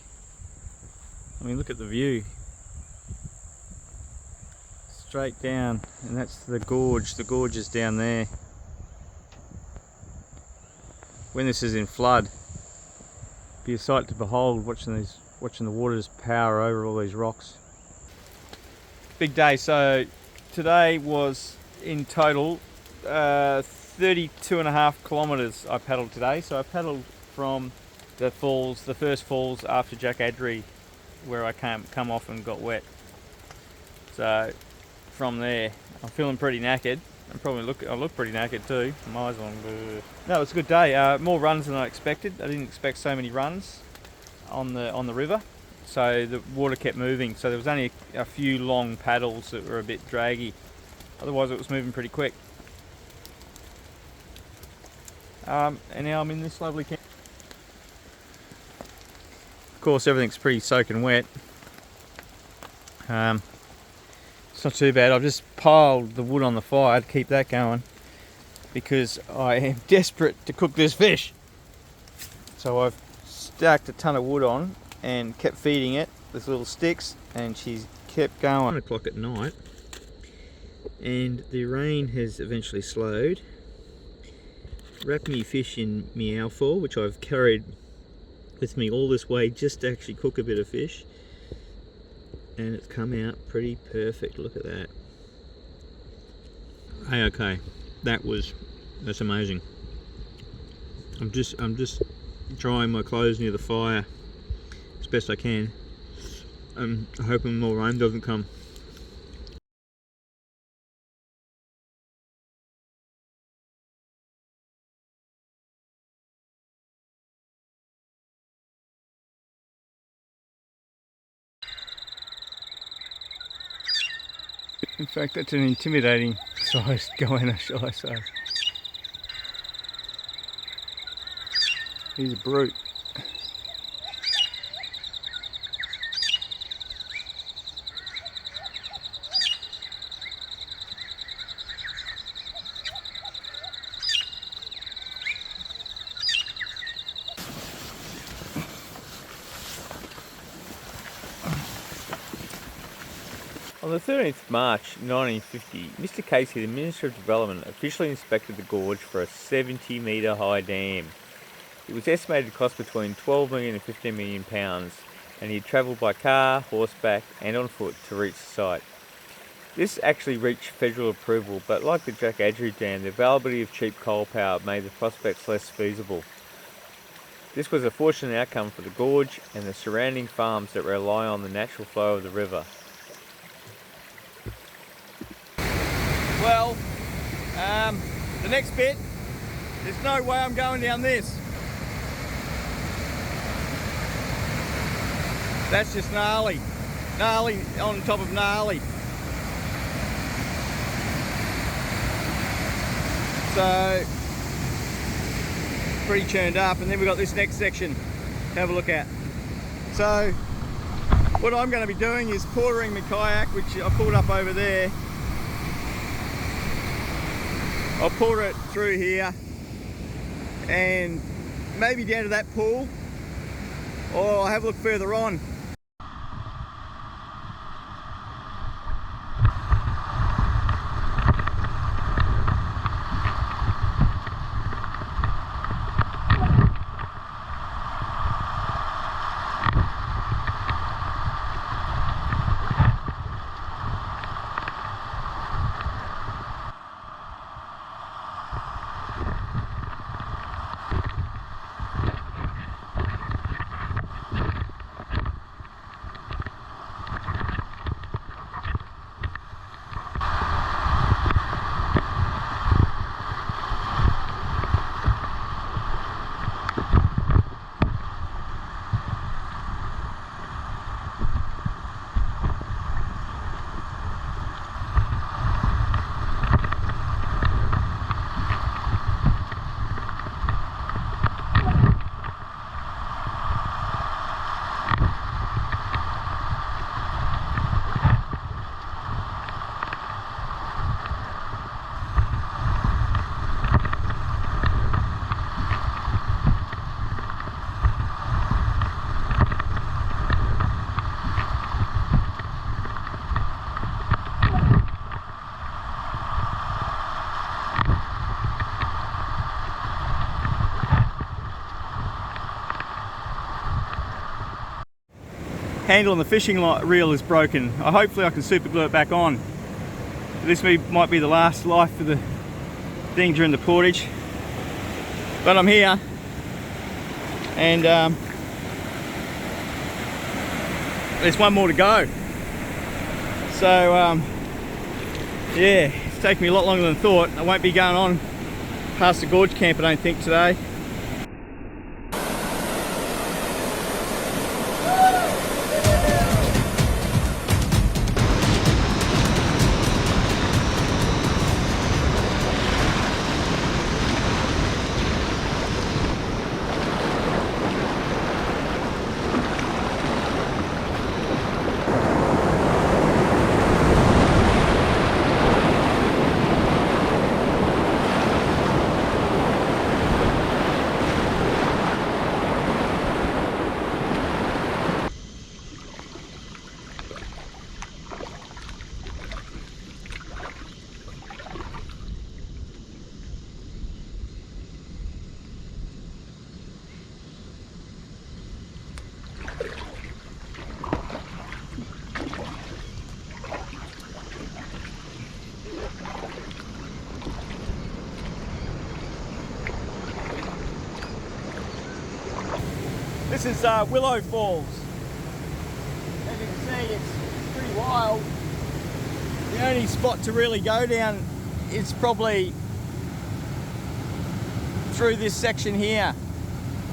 I mean, look at the view. Straight down, and that's the gorge. The gorge is down there. When this is in flood, be a sight to behold, watching the waters power over all these rocks. Big day. So today was in total 32.5 kilometres I paddled today. So I paddled from the falls, the first falls after Jack Adri, where I come off and got wet. So from there, I'm feeling pretty knackered. I look pretty knackered too. My eyes on. No, it was a good day. More runs than I expected. I didn't expect so many runs on the river. So the water kept moving. So there was only a few long paddles that were a bit draggy. Otherwise, it was moving pretty quick. And now I'm in this lovely camp. Of course, everything's pretty soaking wet. It's not too bad. I've just piled the wood on the fire to keep that going because I am desperate to cook this fish. So I've stacked a ton of wood on and kept feeding it with little sticks, and she's kept going. 1 o'clock at night, and the rain has eventually slowed. Wrapped me fish in me alfoil, which I've carried with me all this way just to actually cook a bit of fish. And it's come out pretty perfect. Look at that. Hey, okay, that's amazing. I'm just drying my clothes near the fire as best I can. I'm hoping more rain doesn't come. In fact, that's an intimidating sized goanna, shall I say. He's a brute. On the 13th March 1950, Mr. Casey, the Minister of Development, officially inspected the gorge for a 70-metre high dam. It was estimated to cost between 12 million and 15 million pounds, and he had travelled by car, horseback and on foot to reach the site. This actually reached federal approval, but like the Jack Adgery Dam, the availability of cheap coal power made the prospects less feasible. This was a fortunate outcome for the gorge and the surrounding farms that rely on the natural flow of the river. Well, the next bit, there's no way I'm going down this. That's just gnarly. Gnarly on top of gnarly. So, pretty churned up, and then we've got this next section to have a look at. So, what I'm going to be doing is portering my kayak, which I pulled up over there. I'll pour it through here and maybe down to that pool, or I'll have a look further on. Handle on the fishing reel is broken. Hopefully I can super glue it back on. This might be the last life for the thing during the portage. But I'm here, and there's one more to go. So yeah, it's taken me a lot longer than thought. I won't be going on past the gorge camp, I don't think, today. This is Willow Falls. As you can see, it's pretty wild. The only spot to really go down is probably through this section here.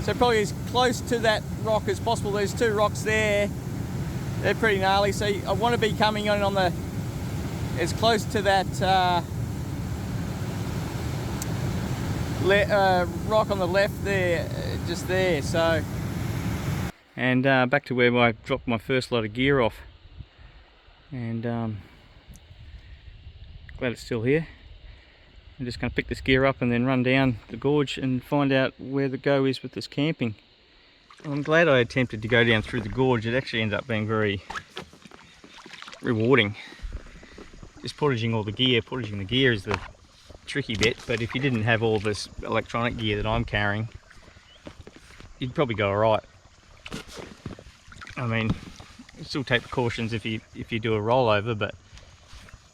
So probably as close to that rock as possible. There's two rocks there. They're pretty gnarly. So I want to be coming on the as close to that rock on the left there, just there. So. And back to where I dropped my first lot of gear off, and glad it's still here. I'm just going to pick this gear up and then run down the gorge and find out where the go is with this camping. I'm glad I attempted to go down through the gorge. It actually ended up being very rewarding. is portaging all the gear. Portaging the gear is the tricky bit, but if you didn't have all this electronic gear that I'm carrying, you'd probably go alright. I mean, you still take precautions if you do a rollover, but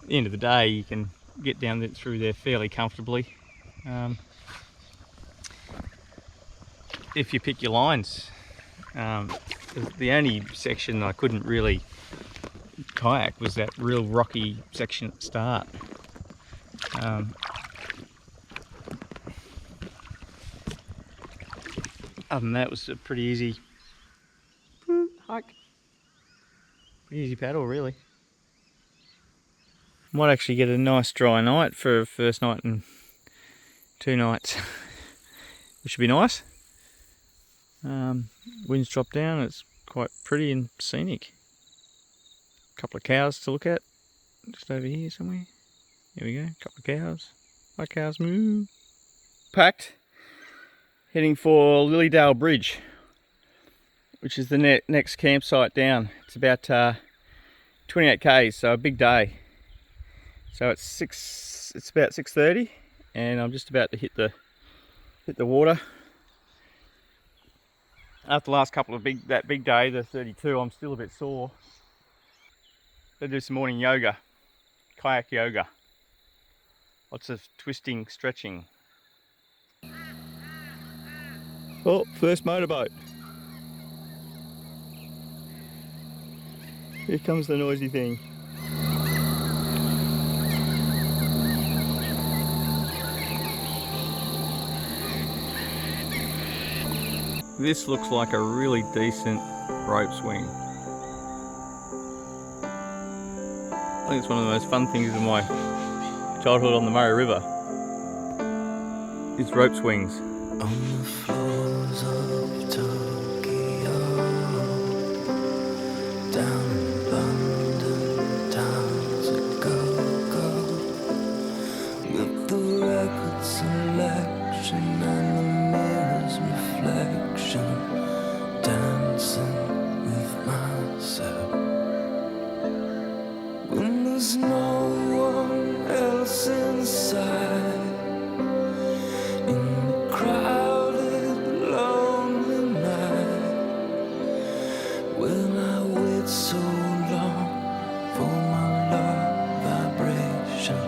at the end of the day you can get down through there fairly comfortably. If you pick your lines. The only section I couldn't really kayak was that real rocky section at the start. Other than that, it was a pretty easy hike. Pretty easy paddle, really. Might actually get a nice dry night for a first night and 2 nights, which should be nice. Winds drop down, it's quite pretty and scenic. A couple of cows to look at, just over here somewhere. Here we go, a couple of cows. Hi cows, moo. Packed, heading for Lilydale Bridge, which is the next campsite down. It's about 28 k's, so a big day. So it's about 6:30, and I'm just about to hit the water. After the last couple of that big day, the 32, I'm still a bit sore. Gonna do some morning yoga, kayak yoga. Lots of twisting, stretching. Oh, first motorboat. Here comes the noisy thing. This looks like a really decent rope swing. I think it's one of the most fun things in my childhood on the Murray River. Is rope swings. On the floors of Tokyo, down in London, towns a go-go, with the record selection and the mirror's reflection, dancing with myself. When there's no one else inside, in the crowded, lonely night, will I wait so long for my love vibration,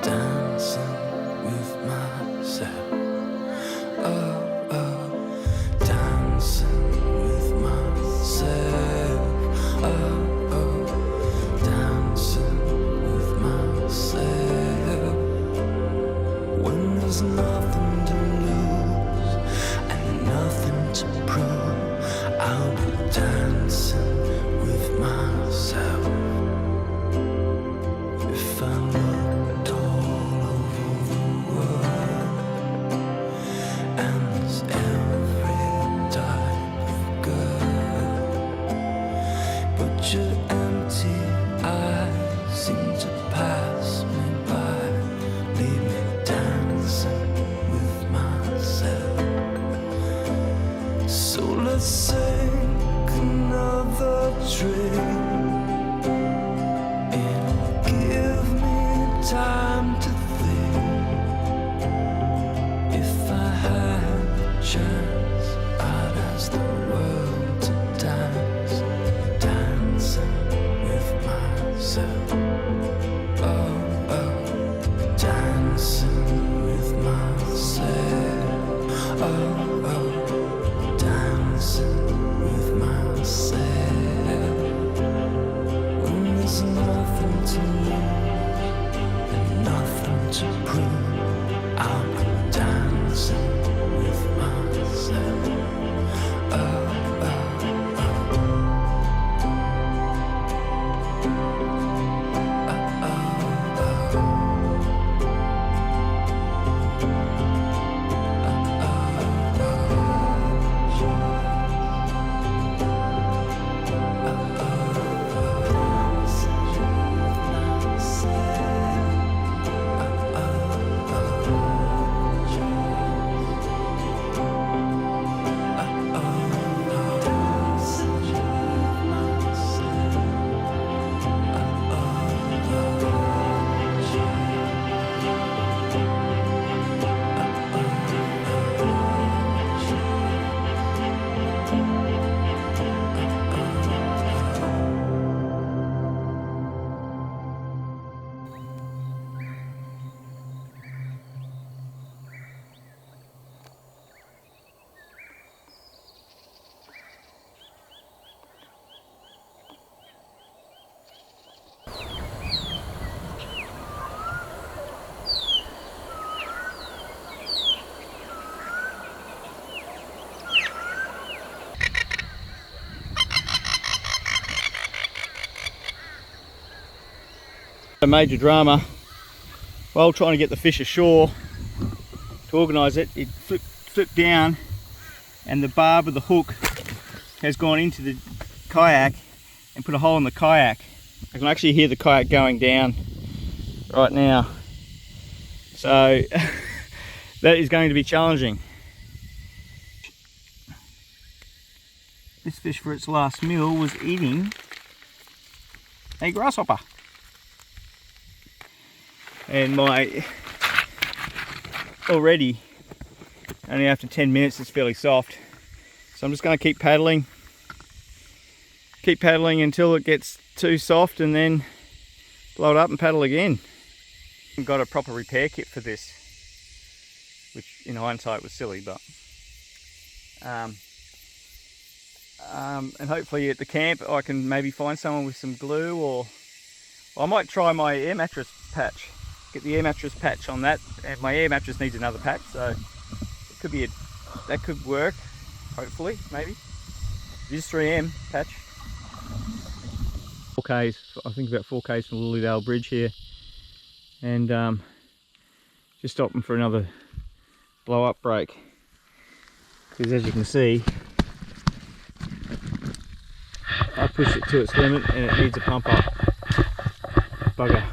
dancing with myself? Oh, oh, dancing with myself. Oh, oh, dancing with myself. When there's nothing to lose and nothing to prove, I'll be dancing with myself. If I looked all over the world, and there's every type of girl, but your empty eyes seem to pass me by, leave me dancing with myself. So let's sing another drink. It'll give me time to think. If I had a chance, I'd ask the world to dance, dancing with myself. Oh, oh, dancing with myself. Oh, oh, dancing with myself. When there's nothing to lose and nothing A major drama while trying to get the fish ashore to organise it. It flipped down and the barb of the hook has gone into the kayak and put a hole in the kayak. I can actually hear the kayak going down right now. So that is going to be challenging. This fish for its last meal was eating a grasshopper. And already, only after 10 minutes, it's fairly soft. So I'm just going to keep paddling until it gets too soft and then blow it up and paddle again. I've got a proper repair kit for this, which in hindsight was silly, but and hopefully at the camp I can maybe find someone with some glue, or I might try my air mattress patch. Get the air mattress patch on that, and my air mattress needs another patch, so it could be that could work. Hopefully, maybe. This 3M patch. 4Ks, I think about 4Ks from the Lilydale Bridge here, and just stopping for another blow up break, because as you can see, I pushed it to its limit and it needs a pump up. Bugger.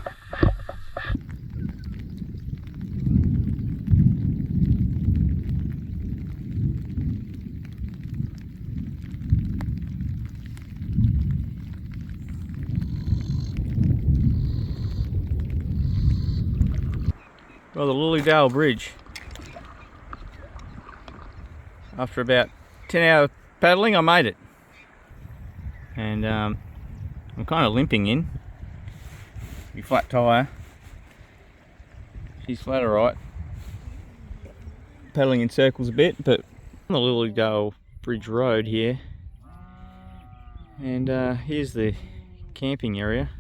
Well, the Lilydale Bridge, after about 10 hours paddling, I made it. And I'm kind of limping in. My flat tyre. She's flat alright. Paddling in circles a bit, but on the Lilydale Bridge Road here. And here's the camping area,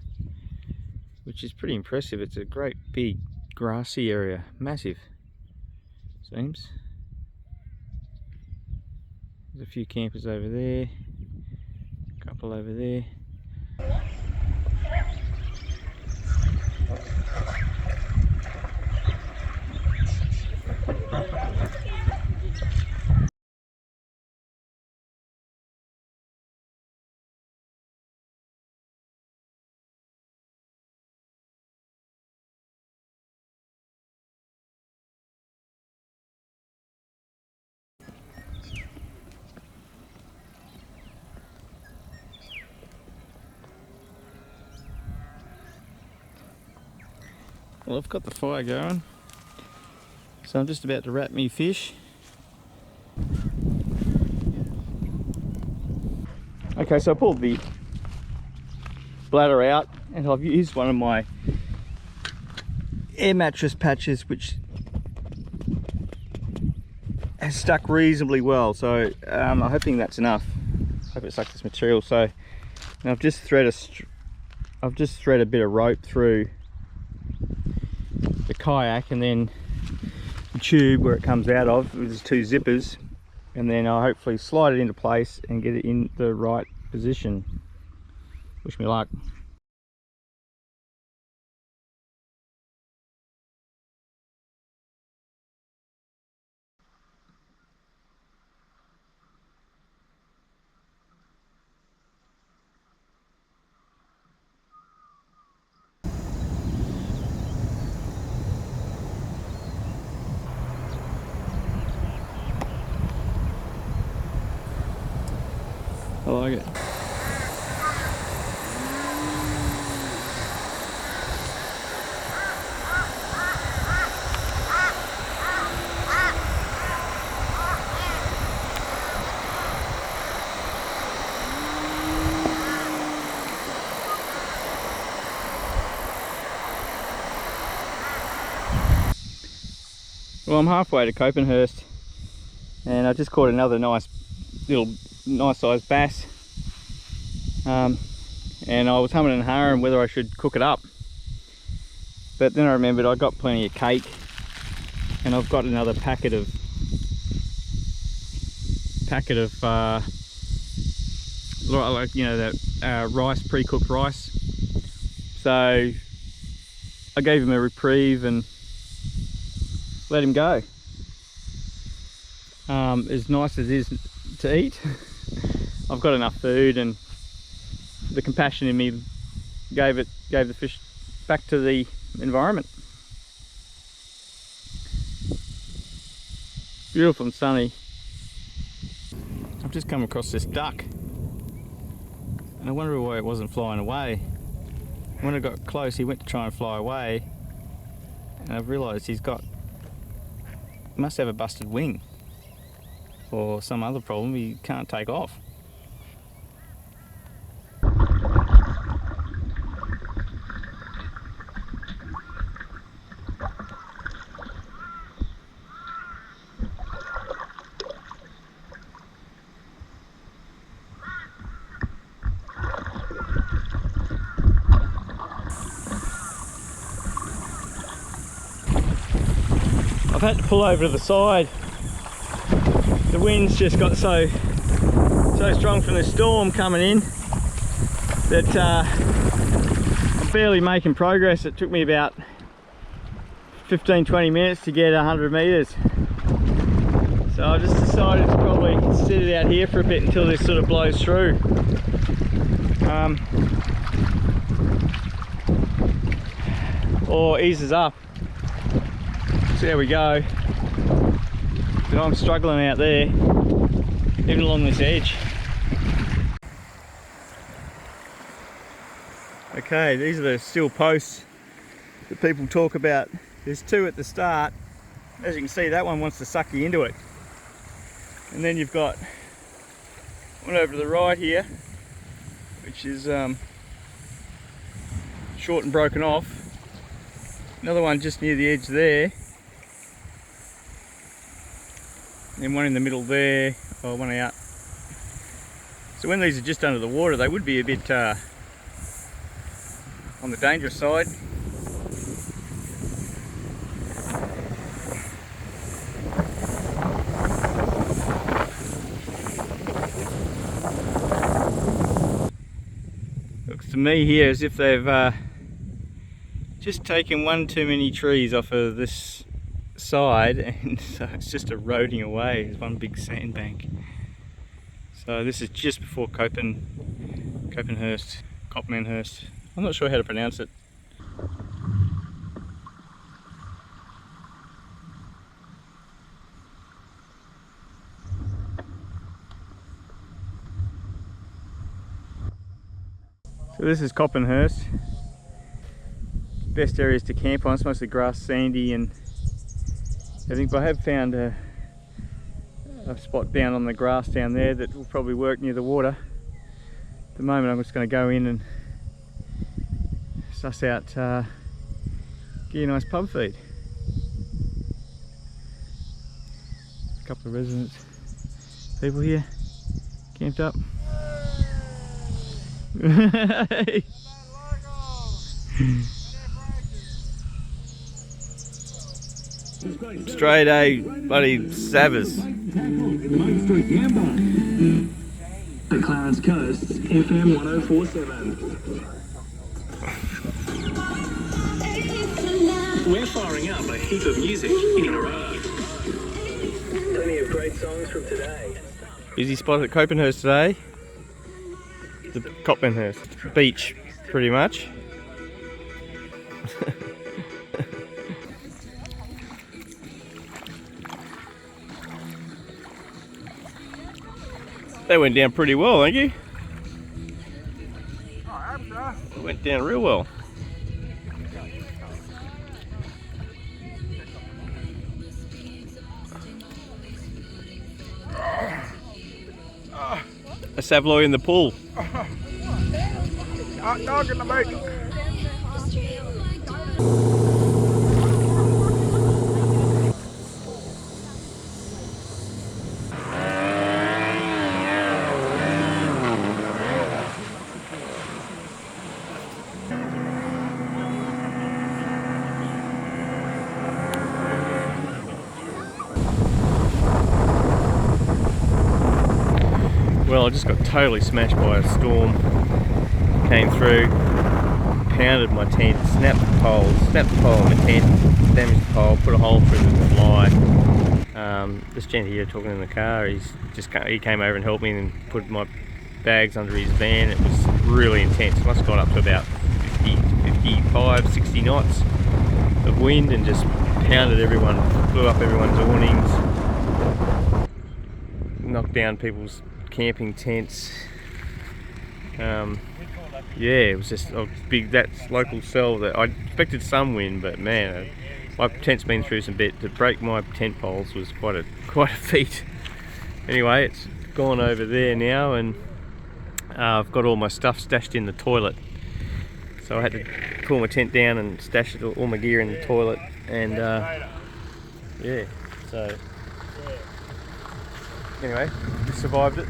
which is pretty impressive. It's a great big grassy area, massive, seems. There's a few campers over there, a couple over there. Well, I've got the fire going, so I'm just about to wrap me fish. Okay, so I pulled the bladder out and I've used one of my air mattress patches, which has stuck reasonably well, so I'm hoping that's enough. I hope it sucks this material. So now I've just thread a bit of rope through the kayak, and then the tube where it comes out of, there's 2 zippers, and then I'll hopefully slide it into place and get it in the right position. Wish me luck. I like it. Well, I'm halfway to Copmanhurst, and I just caught another nice sized bass, and I was humming and hawing whether I should cook it up, but then I remembered I got plenty of cake, and I've got another packet of like, you know, that rice, pre-cooked rice. So I gave him a reprieve and let him go. As nice as it is to eat, I've got enough food, and the compassion in me gave the fish back to the environment. Beautiful and sunny. I've just come across this duck, and I wonder why it wasn't flying away. When I got close, he went to try and fly away, and I've realised he must have a busted wing or some other problem. He can't take off. I've had to pull over to the side. The wind's just got so strong from the storm coming in that I'm barely making progress. It took me about 15-20 minutes to get 100 metres. So I just decided to probably sit it out here for a bit until this sort of blows through. Or eases up. So there we go. But I'm struggling out there, even along this edge. Okay, these are the steel posts that people talk about. There's two at the start. As you can see, that one wants to suck you into it. And then you've got one over to the right here, which is short and broken off. Another one just near the edge there. And one in the middle there, or one out. So when these are just under the water, they would be a bit on the dangerous side. Looks to me here as if they've just taken one too many trees off of this side, and so it's just eroding away. There's one big sandbank. So this is just before Copmanhurst. I'm not sure how to pronounce it. So this is Copmanhurst. Best areas to camp on. It's mostly grass, sandy and everything, but I have found a spot down on the grass down there that will probably work near the water. At the moment I'm just going to go in and suss out, get a nice pub feed. A couple of residents, people here, camped up. Straight A bloody Savers. The Clarence Coast, FM 1047. We're firing up a heap of music in a row. Plenty of great songs from today. Busy spot at Copmanhurst today. The Copmanhurst beach, pretty much. That went down pretty well, thank you. It went down real well. A Savloy in the pool. Hot dog in the boat. Well, I just got totally smashed by a storm. Came through, pounded my tent, snapped the pole on my tent, damaged the pole, put a hole through the fly. This gent here talking in the car, he came over and helped me and put my bags under his van. It was really intense. It must have gone up to about 50, 55, 60 knots of wind and just pounded everyone, blew up everyone's awnings, knocked down people's camping tents. Yeah, it was just a big, that's local cell. That I expected some wind, but man, my tent's been through some bit. To break my tent poles was quite a feat. Anyway, it's gone over there now, and I've got all my stuff stashed in the toilet. So I had to pull my tent down and stash all my gear in the toilet, and yeah. So anyway, we survived it.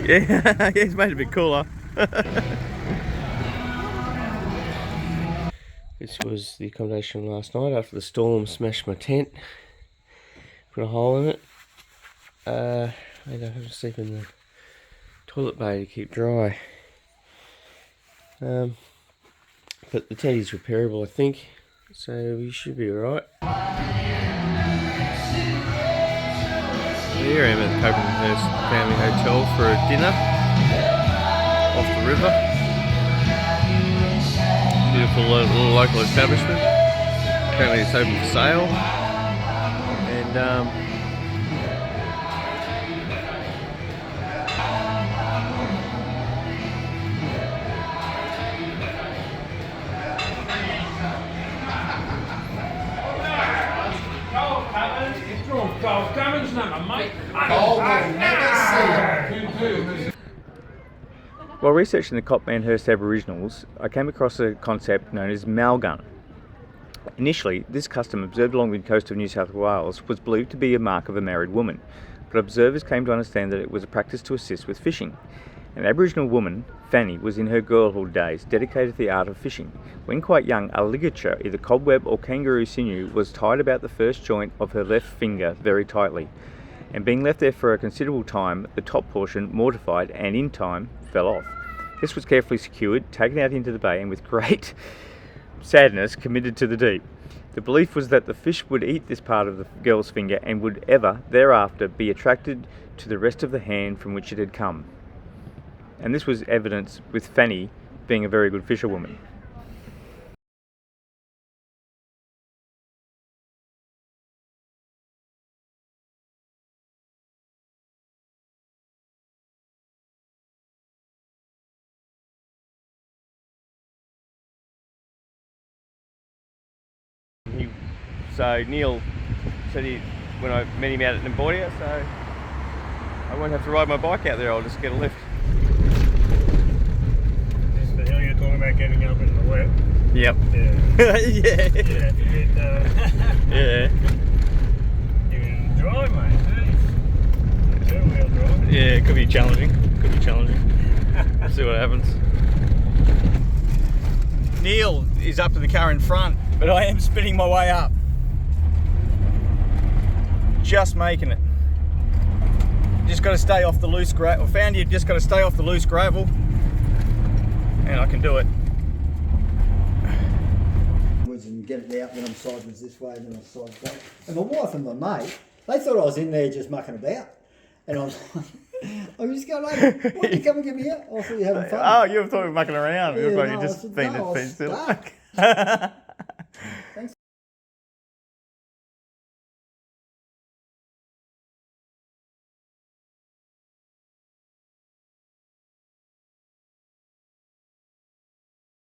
Yeah, yeah, it's made it a bit cooler. This was the accommodation last night after the storm smashed my tent. Put a hole in it. I ended up having to sleep in the toilet bay to keep dry. But the tent is repairable, I think, so we should be alright. Here I am at the Copmanhurst Family Hotel for a dinner off the river. Beautiful little local establishment. Apparently it's open for sale. And while researching the Copmanhurst Aboriginals, I came across a concept known as malgun. Initially, this custom, observed along the coast of New South Wales, was believed to be a mark of a married woman, but observers came to understand that it was a practice to assist with fishing. An Aboriginal woman, Fanny, was in her girlhood days dedicated to the art of fishing. When quite young, a ligature, either cobweb or kangaroo sinew, was tied about the first joint of her left finger very tightly, and being left there for a considerable time, the top portion, mortified and in time, fell off. This was carefully secured, taken out into the bay, and with great sadness committed to the deep. The belief was that the fish would eat this part of the girl's finger and would ever thereafter be attracted to the rest of the hand from which it had come. And this was evidence with Fanny being a very good fisherwoman. So Neil said when I met him out at Nymbodia, so I won't have to ride my bike out there, I'll just get a lift. Is the hill you're talking about getting up in the wet? Yep. Yeah. Yeah. Yeah. You can drive, mate. Two-wheel drive. Yeah, it could be challenging. We'll see what happens. Neil is up to the car in front, but I am spinning my way up. Just making it. Just got to stay off the loose gravel. I found you just got to stay off the loose gravel, and I can do it. And get it out when I'm sideways this way, and then I'm sideways that. And my wife and my mate, they thought I was in there just mucking about, and I was like, I was just going, why did you come and get me out? I thought you were having fun. Oh, you were talking mucking around. Yeah, you were no, just I said, being no, I was still. stuck. Thanks.